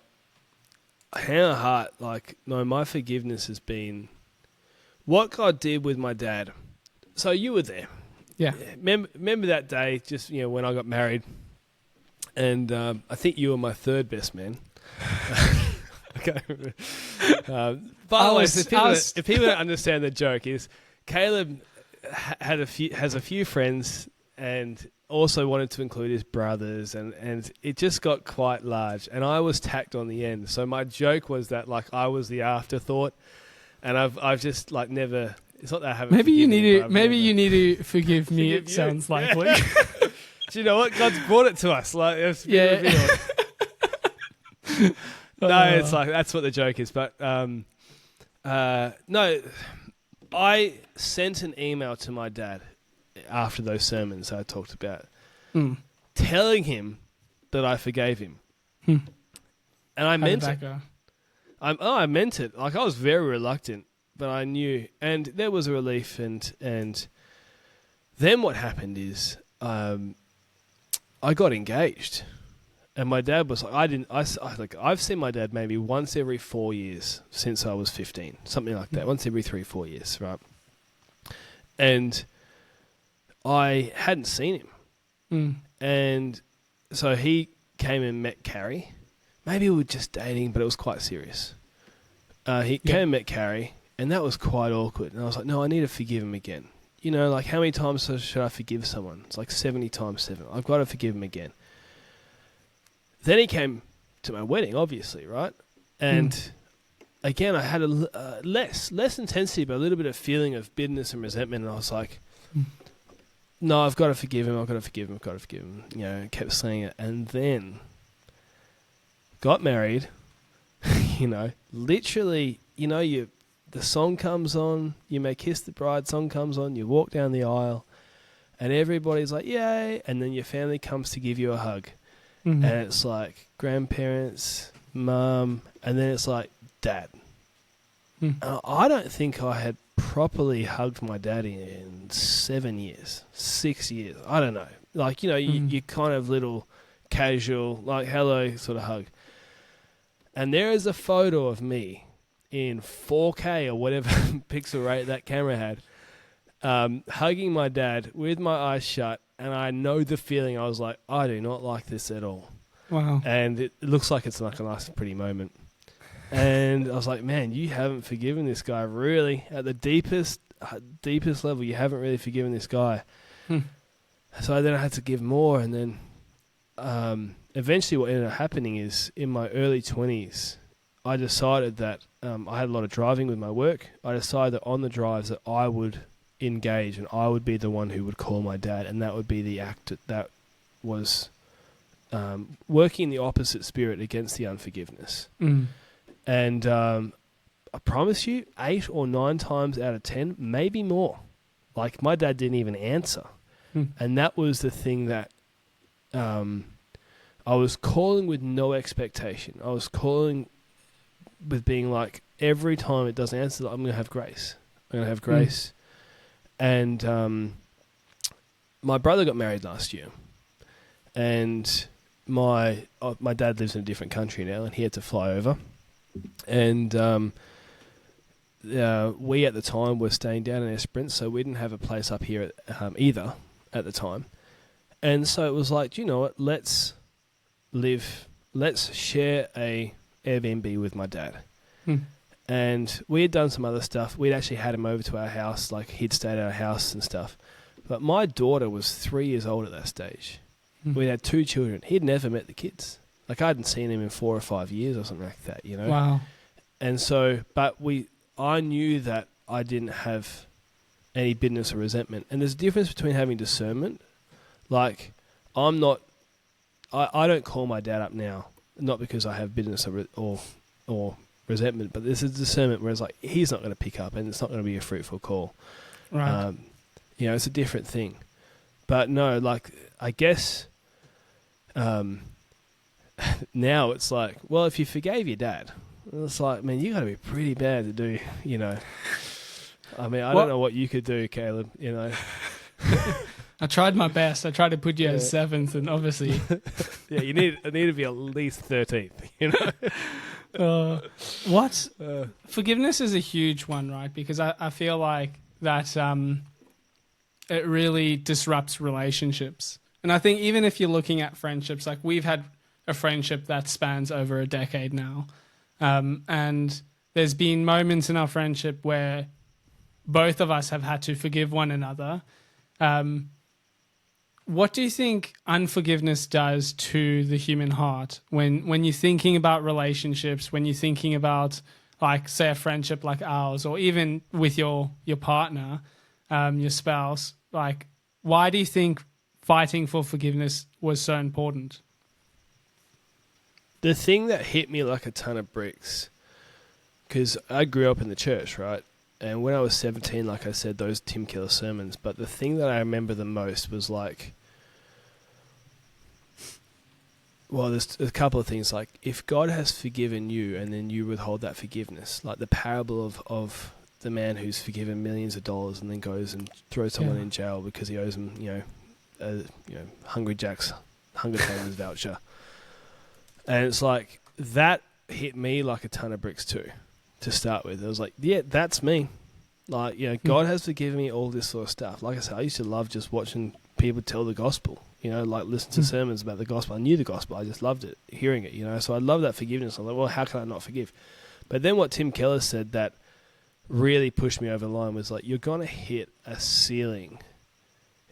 hand on heart, like, no, my forgiveness has been what God did with my dad. So you were there. Yeah. Remember that day, just, when I got married, and I think you were my third best man. Okay. By the way, if people don't understand the joke, is Caleb has a few friends and also wanted to include his brothers, and it just got quite large, and I was tacked on the end. So my joke was that, like, I was the afterthought, and I've just, like, never. It's not that I haven't. Maybe you need to forgive me. It sounds like. Yeah. Do you know what? God's brought it to us. Like, it's been revealed. No, it's like, that's what the joke is. But no, I sent an email to my dad after those sermons I talked about, telling him that I forgave him, and I meant it. I meant it. Like, I was very reluctant, but I knew, and there was a relief. And then what happened is, I got engaged. And my dad was like, I've seen my dad maybe once every 4 years since I was 15, something like that. Once every 3-4 years, right? And I hadn't seen him. And so he came and met Carrie. Maybe we were just dating, but it was quite serious. He came and met Carrie, and that was quite awkward. And I was like, no, I need to forgive him again. you know, like how many times should I forgive someone? It's like 70 times 7. I've got to forgive him again. Then he came to my wedding, obviously, right? And again, I had a less intensity, but a little bit of feeling of bitterness and resentment. And I was like, no, I've got to forgive him. I've got to forgive him. I've got to forgive him. You know, kept saying it. And then got married, you know, literally, you know, the song comes on, you may kiss the bride, song comes on, you walk down the aisle, and everybody's like, yay. And then your family comes to give you a hug. And it's like grandparents, mum, and then it's like dad. I don't think I had properly hugged my dad in 7 years, 6 years. I don't know. Like, you know, you kind of little casual, like hello sort of hug. And there is a photo of me in 4K or whatever pixel rate that camera had, hugging my dad with my eyes shut. And I know the feeling. I was like, I do not like this at all. Wow. And it looks like it's not going to last a pretty moment. And I was like, man, you haven't forgiven this guy really. At the deepest level, you haven't really forgiven this guy. So then I had to give more. And then eventually what ended up happening is in my early 20s, I decided that I had a lot of driving with my work. I decided that on the drives that I would engage and I would be the one who would call my dad, and that would be the act that was working in the opposite spirit against the unforgiveness. And I promise you, 8 or 9 times out of 10, maybe more, like my dad didn't even answer. And that was the thing that I was calling with no expectation. I was calling with being like, every time it doesn't answer, I'm going to have grace. I'm going to have grace. And my brother got married last year, and my dad lives in a different country now, and he had to fly over. And we at the time were staying down in Esperance, so we didn't have a place up here either at the time. And so it was like, do you know what? Let's share a Airbnb with my dad. And we had done some other stuff. We'd actually had him over to our house, like he'd stayed at our house and stuff. But my daughter was 3 years old at that stage. We had 2 children. He'd never met the kids. Like I hadn't seen him in 4 or 5 years or something like that, you know? Wow. And so, but I knew that I didn't have any bitterness or resentment. And there's a difference between having discernment. Like I don't call my dad up now, not because I have bitterness or resentment, but this is discernment where it's like he's not going to pick up and it's not going to be a fruitful call. Right. You know, it's a different thing. But no, like I guess now it's like, well, if you forgave your dad, it's like, man, you got to be pretty bad to do, you know. I mean, I don't know what you could do, Caleb, you know. I tried my best. I tried to put you as 7th, and obviously... Yeah, I need to be at least 13th, you know. Forgiveness is a huge one, right? Because I feel like that it really disrupts relationships. And I think even if you're looking at friendships, like we've had a friendship that spans over a decade now. And there's been moments in our friendship where both of us have had to forgive one another. What do you think unforgiveness does to the human heart when you're thinking about relationships, when you're thinking about, like, say, a friendship like ours, or even with your partner, your spouse? Like, why do you think fighting for forgiveness was so important? The thing that hit me like a ton of bricks, because I grew up in the church, right? And when I was 17, like I said, those Tim Keller sermons. But the thing that I remember the most was like, well, there's a couple of things. Like, if God has forgiven you and then you withhold that forgiveness, like the parable of the man who's forgiven millions of dollars and then goes and throws someone in jail because he owes him, Hungry Jack's Hunger Games voucher. And it's like, that hit me like a ton of bricks too. To start with, it was like, yeah, that's me. Like, you know, God has forgiven me all this sort of stuff. Like I said, I used to love just watching people tell the gospel, you know, like listen to sermons about the gospel. I knew the gospel. I just loved it, hearing it, you know. So I love that forgiveness. I'm like, well, how can I not forgive? But then what Tim Keller said that really pushed me over the line was like, you're going to hit a ceiling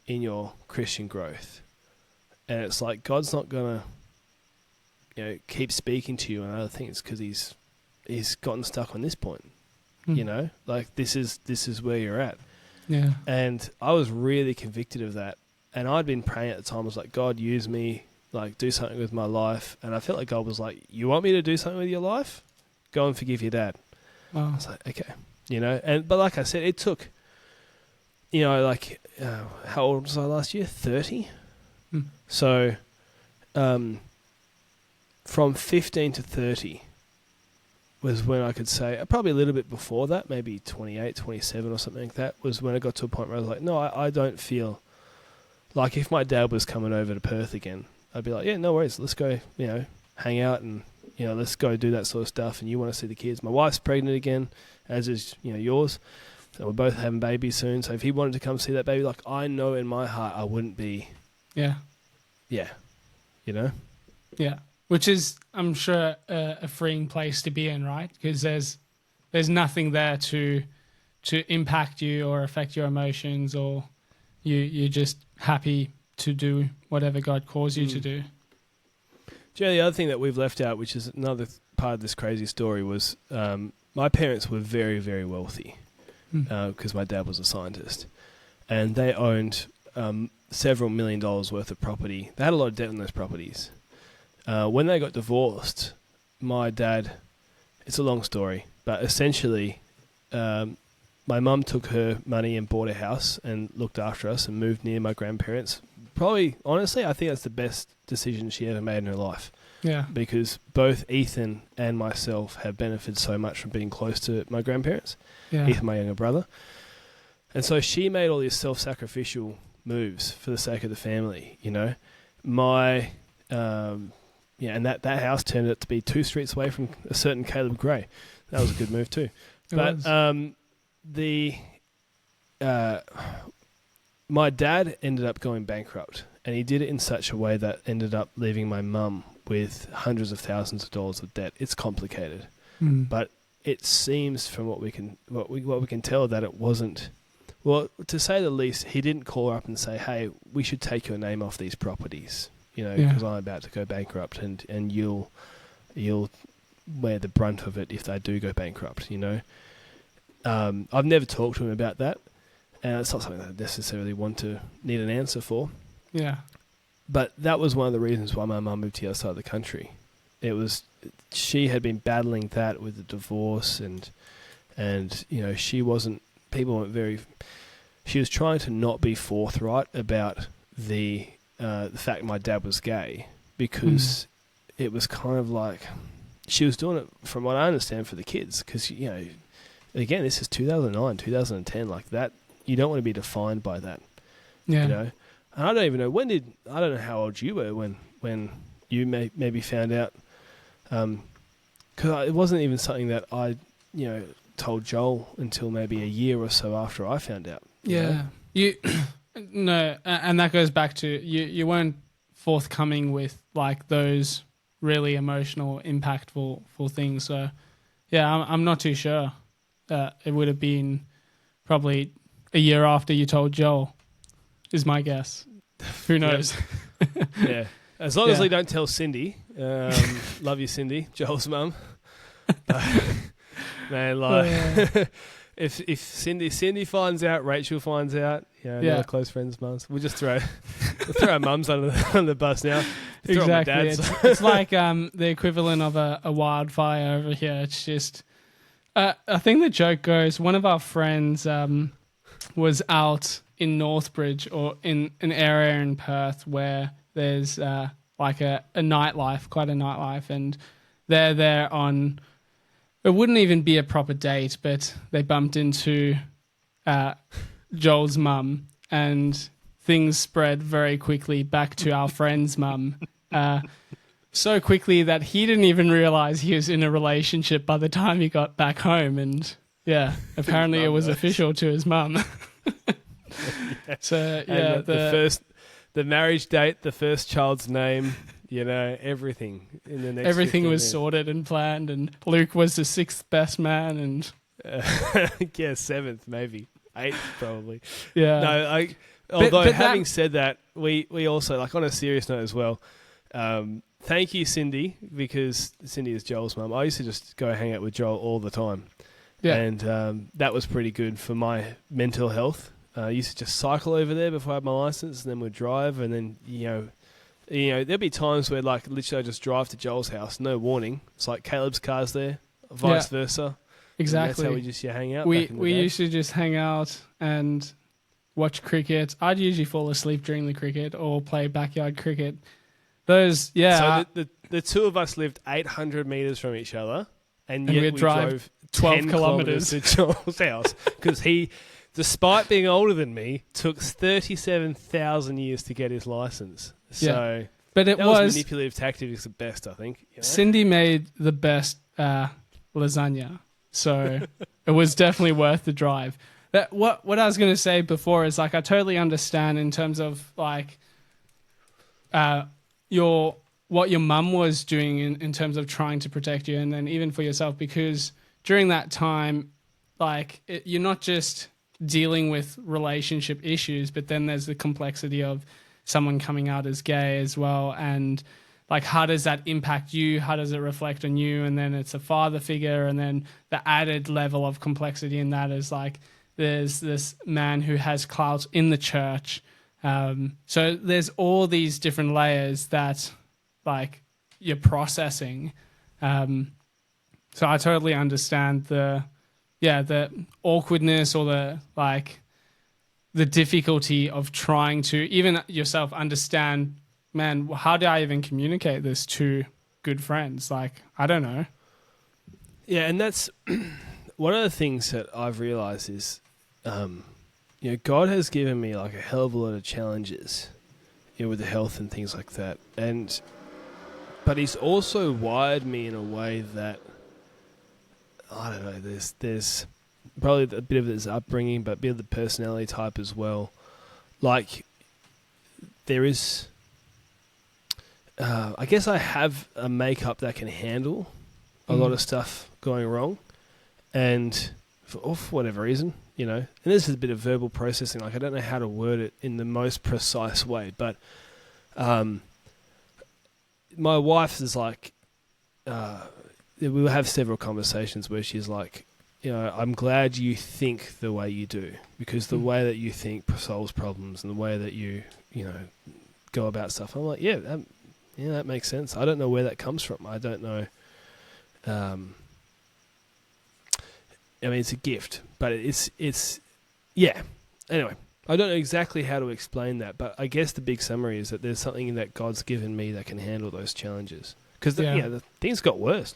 in your Christian growth. And it's like, God's not going to, keep speaking to you. And I think it's because he's gotten stuck on this point, like this is where you're at. Yeah. And I was really convicted of that. And I'd been praying at the time. I was like, God, use me, like do something with my life. And I felt like God was like, you want me to do something with your life? Go and forgive your dad. Wow. I was like, okay, but like I said, it took, how old was I last year? 30. So, from 15 to 30 was when I could say, probably a little bit before that, maybe 28, 27 or something like that, was when I got to a point where I was like, no, I don't feel like if my dad was coming over to Perth again, I'd be like, yeah, no worries, let's go, hang out and, let's go do that sort of stuff. And you want to see the kids. My wife's pregnant again, as is, yours. So we're both having babies soon. So if he wanted to come see that baby, like I know in my heart I wouldn't be. Yeah. Yeah. Yeah. Which is, I'm sure, a freeing place to be in, right? Because there's nothing there to impact you or affect your emotions, or you're just happy to do whatever God calls you to do. The other thing that we've left out, which is another part of this crazy story, was my parents were very, very wealthy because my dad was a scientist, and they owned several $1 million worth of property. They had a lot of debt on those properties. When they got divorced, my dad, it's a long story, but essentially my mum took her money and bought a house and looked after us and moved near my grandparents. Probably, honestly, I think that's the best decision she ever made in her life. Yeah. Because both Ethan and myself have benefited so much from being close to my grandparents. Yeah. Ethan, my younger brother. And so she made all these self-sacrificial moves for the sake of the family, My... and that house turned out to be 2 streets away from a certain Caleb Gray. That was a good move too. My dad ended up going bankrupt, and he did it in such a way that ended up leaving my mum with hundreds of thousands of dollars of debt. It's complicated, but it seems from what we can tell that it wasn't. Well, to say the least, he didn't call her up and say, "Hey, we should take your name off these properties." Because I'm about to go bankrupt, and you'll wear the brunt of it if they do go bankrupt. I've never talked to him about that, and it's not something that I necessarily need an answer for. Yeah. But that was one of the reasons why my mum moved to the other side of the country. It was she had been battling that with the divorce, and she wasn't. People weren't very. She was trying to not be forthright about the fact my dad was gay, because it was kind of like she was doing it, from what I understand, for the kids. Because, again, this is 2009, 2010, like that. You don't want to be defined by that. Yeah. And I don't even know, I don't know how old you were when you maybe found out. Because it wasn't even something that I, told Joel until maybe a year or so after I found out. Yeah. No, and that goes back to you weren't forthcoming with like those really emotional, impactful things. So, yeah, I'm not too sure. It would have been probably a year after you told Joel, is my guess. Who knows? Yeah, as long as they don't tell Cindy. Love you, Cindy, Joel's mum. Man, like. If Cindy finds out, Rachel finds out, another close friend's mums. We'll just throw our mums under the bus now. Exactly. It's like the equivalent of a wildfire over here. It's just, I think the joke goes, one of our friends was out in Northbridge, or in an area in Perth where there's like a nightlife, quite a nightlife, and they're there on... It wouldn't even be a proper date, but they bumped into Joel's mum, and things spread very quickly back to our friend's mum. So quickly that he didn't even realize he was in a relationship by the time he got back home. And apparently it was official to his mum. So and the marriage date, the first child's name, everything in the next. Everything was sorted and planned, and Luke was the 6th best man, and Yeah, 7th, maybe 8th, probably. Yeah. No, although having said that, we also, like, on a serious note as well. Thank you, Cindy, because Cindy is Joel's mum. I used to just go hang out with Joel all the time. Yeah. And that was pretty good for my mental health. I used to just cycle over there before I had my license, and then we'd drive, and then, there'd be times where, like, literally I just drive to Joel's house, no warning. It's like Caleb's car's there, vice versa. Exactly. And that's how we just hang out. We used to just hang out and watch cricket. I'd usually fall asleep during the cricket or play backyard cricket. So the two of us lived 800 meters from each other, and yet we drove 12 kilometers to Joel's house because he, despite being older than me, took 37,000 years to get his license. So, but that was manipulative tactics at best, I think. Cindy made the best lasagna, so it was definitely worth the drive. What I was going to say before is, like, I totally understand in terms of, like, what your mum was doing in terms of trying to protect you, and then even for yourself, because during that time, like, you're not just dealing with relationship issues, but then there's the complexity of someone coming out as gay as well, and, like, how does that impact you? How does it reflect on you? And then it's a father figure, and then the added level of complexity in that is, like, there's this man who has clout in the church. So there's all these different layers that, like, you're processing. So I totally understand the awkwardness or the difficulty of trying to even yourself understand, man, how do I even communicate this to good friends? Like, I don't know. Yeah, and that's one of the things that I've realized is, God has given me, like, a hell of a lot of challenges, with the health and things like that. But he's also wired me in a way that, I don't know, there's probably a bit of his upbringing, but a bit of the personality type as well. Like, there is, I guess I have a makeup that can handle a lot of stuff going wrong, and for whatever reason, and this is a bit of verbal processing. Like, I don't know how to word it in the most precise way, but my wife is like, we will have several conversations where she's like, I'm glad you think the way you do, because the way that you think solves problems, and the way that you go about stuff. I'm like, that makes sense. I don't know where that comes from. I don't know. I mean, it's a gift, but it's Anyway, I don't know exactly how to explain that, but I guess the big summary is that there's something that God's given me that can handle those challenges. Because the things got worse.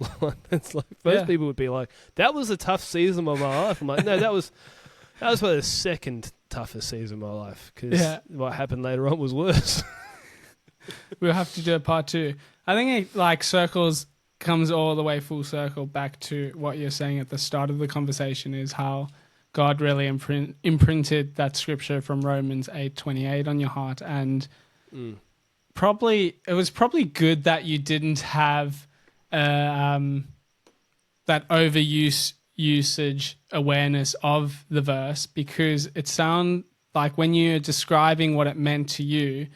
It's like most people would be like, "That was a tough season of my life." I'm like, "No, that was probably the second toughest season of my life, because what happened later on was worse." We'll have to do a part 2. I think it comes all the way full circle back to what you're saying at the start of the conversation, is how God really imprinted that scripture from Romans 8:28 on your heart, and it was probably good that you didn't have that usage awareness of the verse, because it sounded like when you're describing what it meant to you,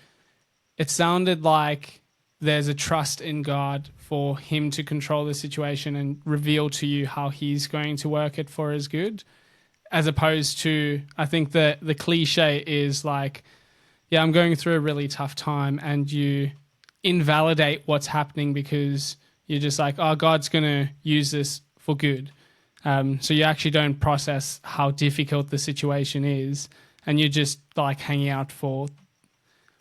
it sounded like there's a trust in God for him to control the situation and reveal to you how he's going to work it for his good. As opposed to, I think the cliche is like, I'm going through a really tough time, and you invalidate what's happening because you're just like, oh, God's going to use this for good. So you actually don't process how difficult the situation is, and you're just like hanging out for,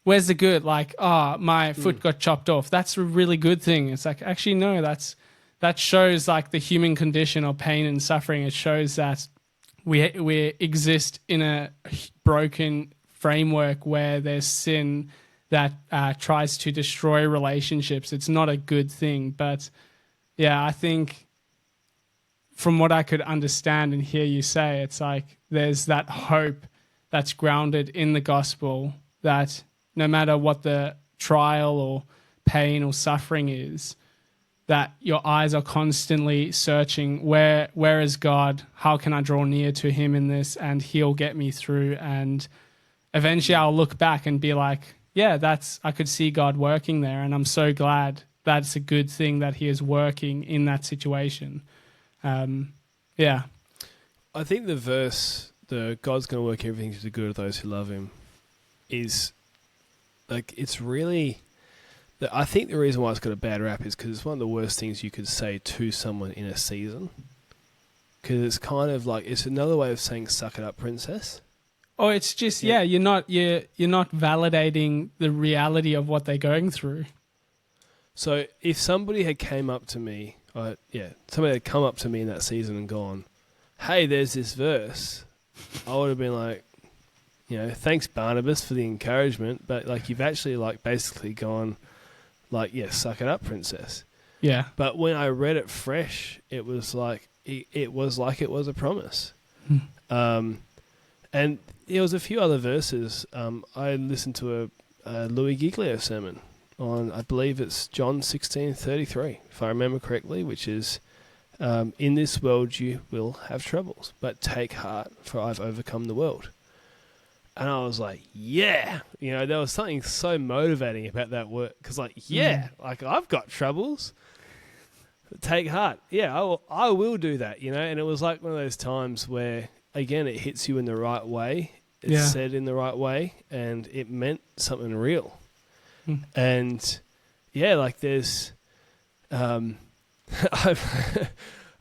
where's the good? Like, my foot got chopped off. That's a really good thing. It's like, actually, no, that shows like the human condition or pain and suffering. It shows that we exist in a broken framework where there's sin that tries to destroy relationships. It's not a good thing. But I think from what I could understand and hear you say, it's like there's that hope that's grounded in the gospel, that no matter what the trial or pain or suffering is, that your eyes are constantly searching, where is God? How can I draw near to him in this? And he'll get me through. And eventually I'll look back and be like, yeah, I could see God working there. And I'm so glad that's a good thing that he is working in that situation. Yeah. I think the verse, the God's going to work everything to the good of those who love him, is like, it's really, I think the reason why it's got a bad rap is because it's one of the worst things you could say to someone in a season. Because it's kind of like, it's another way of saying suck it up, princess. Oh, it's just, you're not validating the reality of what they're going through. So if somebody had came up to me, somebody had come up to me in that season and gone, hey, there's this verse, I would have been like, thanks Barnabas for the encouragement, but like you've actually like basically gone like, suck it up, princess. Yeah. But when I read it fresh, it was like it was a promise. And there was a few other verses. I listened to a Louis Giglio sermon on, I believe it's John 16:33, if I remember correctly, which is, in this world you will have troubles, but take heart, for I've overcome the world. And I was like, there was something so motivating about that word. Because like I've got troubles. Take heart. Yeah, I will do that, And it was like one of those times where, again, it hits you in the right way. It's said in the right way, and it meant something real. And like there's, I've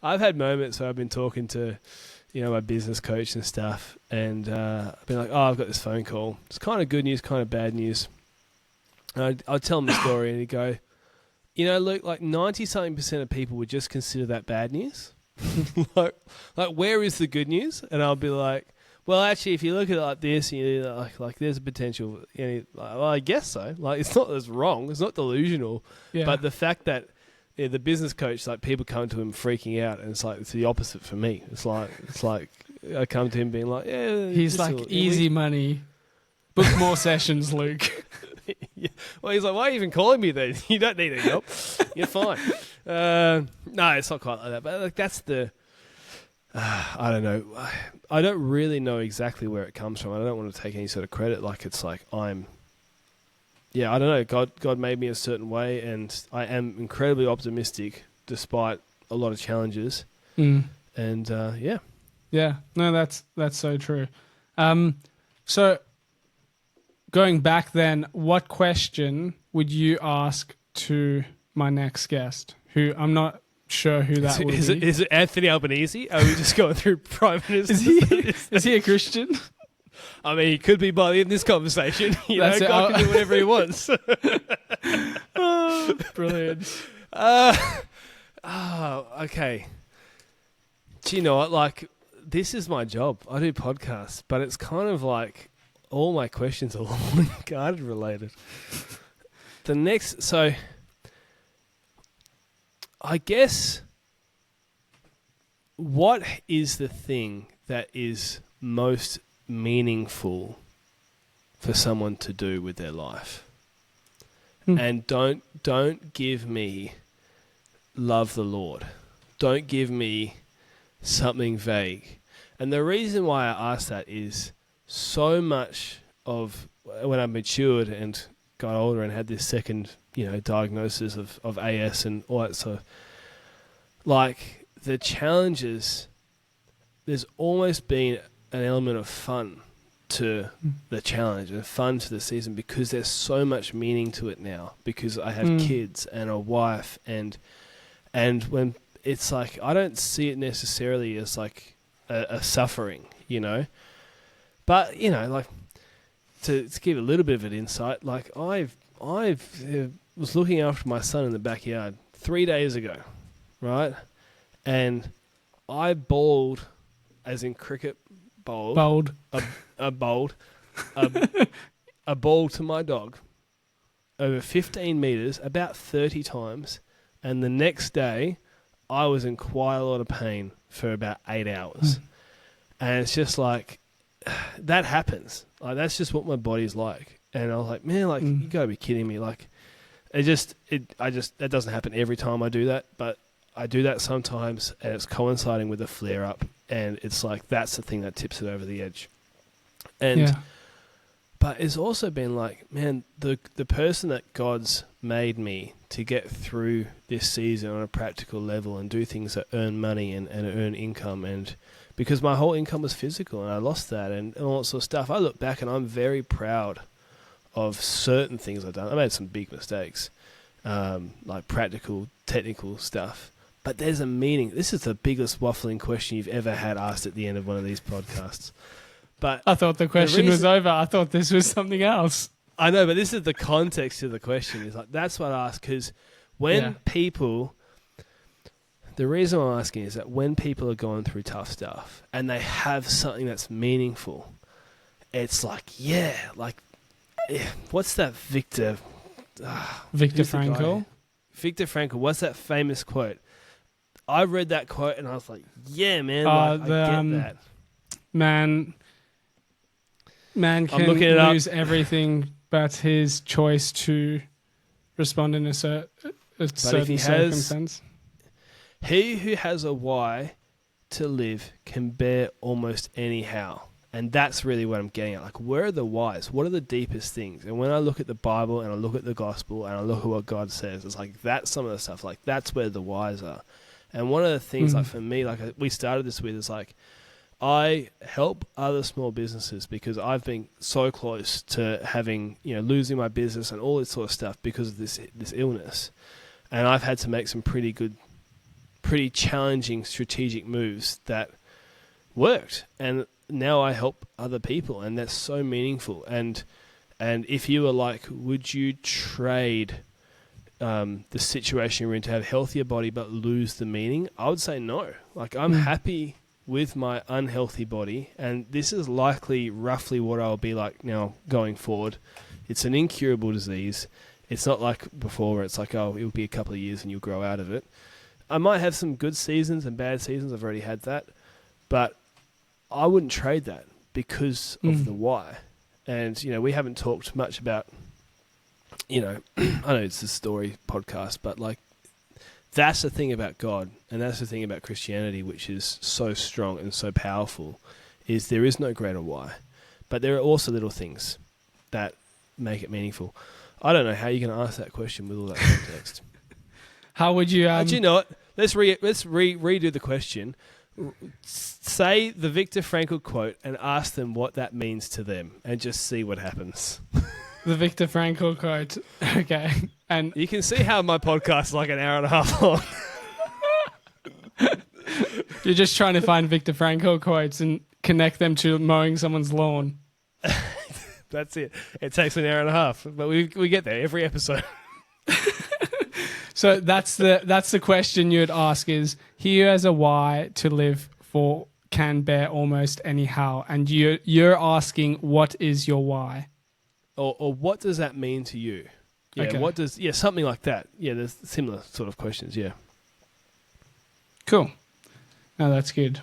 had moments where I've been talking to, my business coach and stuff, and I've been like, I've got this phone call. It's kind of good news, kind of bad news. And I'd tell him the story, and he'd go, Luke, like 90-something% of people would just consider that bad news. like where is the good news? And I'll be like, well, actually, if you look at it like this, like there's a potential. Well, I guess so. Like, it's not as wrong. It's not delusional. Yeah. But the fact that the business coach, like people come to him freaking out, and it's like it's the opposite for me. It's like I come to him being like, he's like easy money, book more sessions, Luke. Yeah. Well, he's like, why are you even calling me then? You don't need any help. You're fine. No, it's not quite like that. But like that's the. I don't know. I don't really know exactly where it comes from. I don't want to take any sort of credit. Like it's like I don't know. God made me a certain way, and I am incredibly optimistic despite a lot of challenges. And yeah. No, that's so true. So going back then, what question would you ask to my next guest? Who I'm not sure who that would be. Is it Anthony Albanese? Are we just going through Prime Minister? Is he a Christian? I mean, he could be by the end of this conversation. God can do whatever he wants. Brilliant. Okay. Do you know what? Like, this is my job. I do podcasts, but it's kind of like all my questions are lawn and garden related. So I guess, what is the thing that is most meaningful for someone to do with their life? And don't give me love the Lord. Don't give me something vague. And the reason why I ask that is so much of when I matured and got older and had this second diagnosis of AS and all that sort of, like the challenges, there's almost been an element of fun to the challenge and fun to the season because there's so much meaning to it now because I have kids and a wife and when it's like, I don't see it necessarily as like a suffering, but like to give a little bit of an insight, like I was looking after my son in the backyard 3 days ago, right? And I bowled, as in cricket bowled. A ball to my dog over 15 metres about 30 times. And the next day, I was in quite a lot of pain for about 8 hours. And it's just like, that happens. Like, that's just what my body's like. And I was like, man, like, you got to be kidding me. Like, That doesn't happen every time I do that, but I do that sometimes, and it's coinciding with a flare up, and it's like that's the thing that tips it over the edge. And but it's also been like, man, the person that God's made me to get through this season on a practical level and do things that earn money and earn income, and because my whole income was physical and I lost that and all that sort of stuff. I look back and I'm very proud of certain things I've done. I made some big mistakes, like practical, technical stuff. But there's a meaning. This is the biggest waffling question you've ever had asked at the end of one of these podcasts. But I thought the question was over. I thought this was something else. I know, but this is the context of the question. Is like that's what I ask, because when people... The reason I'm asking is that when people are going through tough stuff and they have something that's meaningful, it's like, what's that Viktor Frankl? Viktor Frankl, what's that famous quote? I read that quote and I was like, yeah, man, I get that. Man can lose everything but his choice to respond in a certain circumstance. He who has a why to live can bear almost any how. And that's really what I'm getting at. Like, where are the whys? What are the deepest things? And when I look at the Bible and I look at the gospel and I look at what God says, it's like that's some of the stuff. Like, that's where the whys are. And one of the things, like for me, like we started this with, is like I help other small businesses because I've been so close to having, losing my business and all this sort of stuff because of this illness. And I've had to make some pretty challenging strategic moves that worked, and now I help other people, and that's so meaningful. And if you were like, would you trade the situation you're in to have a healthier body but lose the meaning? I would say no. Like, I'm happy with my unhealthy body, and this is likely roughly what I'll be like now going forward. It's an incurable disease. It's not like before where it's like, oh, it'll be a couple of years and you'll grow out of it. I might have some good seasons and bad seasons. I've already had that. But I wouldn't trade that because of the why. And, we haven't talked much about, I know it's a story podcast, but like that's the thing about God, and that's the thing about Christianity, which is so strong and so powerful, is there is no greater why. But there are also little things that make it meaningful. I don't know how you're going to ask that question with all that context. How would you... Do you know what? Let's redo the question. Say the Viktor Frankl quote and ask them what that means to them, and just see what happens. The Viktor Frankl quote. Okay. And you can see how my podcast is like an hour and a half long. You're just trying to find Viktor Frankl quotes and connect them to mowing someone's lawn. That's it. It takes an hour and a half, but we get there every episode. So that's the question you'd ask is, he who has a why to live for can bear almost any how. And you're asking, what is your why? Or what does that mean to you? Yeah, okay. Something like that. Yeah, there's similar sort of questions, yeah. Cool. No, that's good.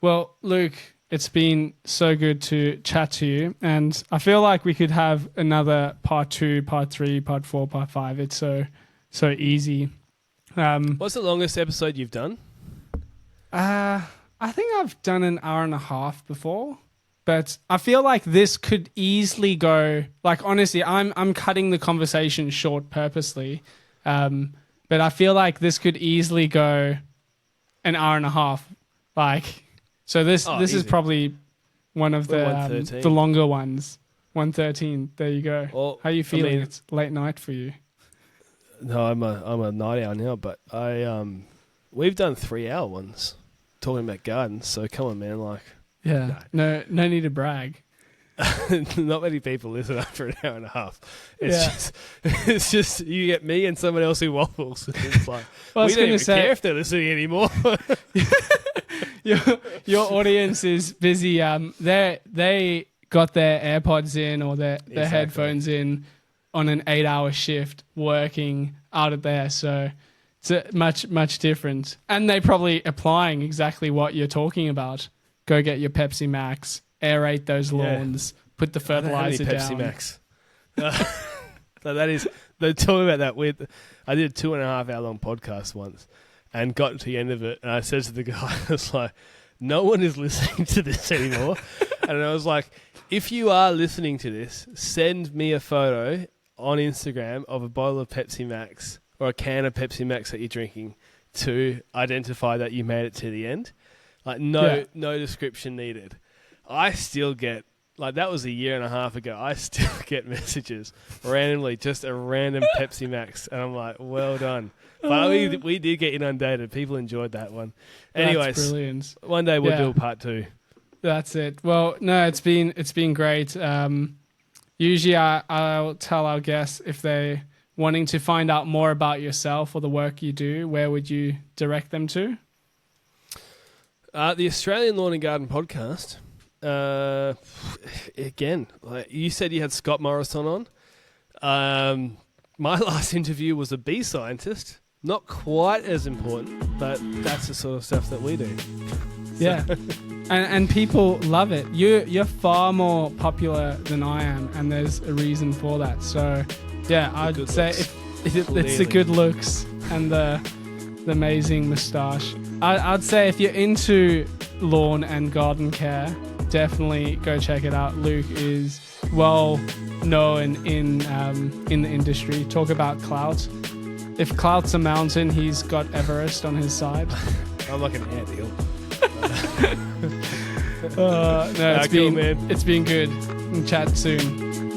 Well, Luke, it's been so good to chat to you, and I feel like we could have another part 2, part 3, part 4, part 5. It's so easy. What's the longest episode you've done? I think I've done an hour and a half before, but I feel like this could easily go, like, honestly, I'm cutting the conversation short purposely, but I feel like this could easily go an hour and a half. Like, so this is probably one of the longer ones. 113. There you go. Well, how are you feeling? It's late night for you. No, I'm a night owl now, but we've done 3-hour ones talking about gardens. So come on, man, like. Yeah, no need to brag. Not many people listen after an hour and a half. It's just you get me and someone else who waffles. It's like, well, we don't even care if they're listening anymore. Your audience is busy. They got their AirPods in or their headphones in on an 8-hour shift working out of there. So it's much different. And they probably applying exactly what you're talking about. Go get your Pepsi Max, aerate those lawns, put the fertilizer down. Pepsi Max. So that is, they're talking about that with, I did a 2.5 hour long podcast once and got to the end of it. And I said to the guy, I was like, no one is listening to this anymore. And I was like, if you are listening to this, send me a photo on Instagram of a bottle of Pepsi Max or a can of Pepsi Max that you're drinking to identify that you made it to the end. Like no description needed. I still get, like that was a year and a half ago, I still get messages randomly, just a random Pepsi Max. And I'm like, well done. But we did get inundated. People enjoyed that one. Anyways, that's brilliant. One day we'll do a part 2. That's it. Well, no, it's been great. Usually I'll tell our guests if they're wanting to find out more about yourself or the work you do, where would you direct them to? The Australian Lawn and Garden Podcast. Again, like you said, you had Scott Morrison on. My last interview was a bee scientist. Not quite as important, but that's the sort of stuff that we do. Yeah. And people love it. You're far more popular than I am, and there's a reason for that. So, yeah, I'd say if it's the good looks and the amazing moustache. I'd say if you're into lawn and garden care, definitely go check it out. Luke is well known in the industry. Talk about clout. If clout's a mountain, he's got Everest on his side. I'm like an anthill. No, it's been good. Chat soon.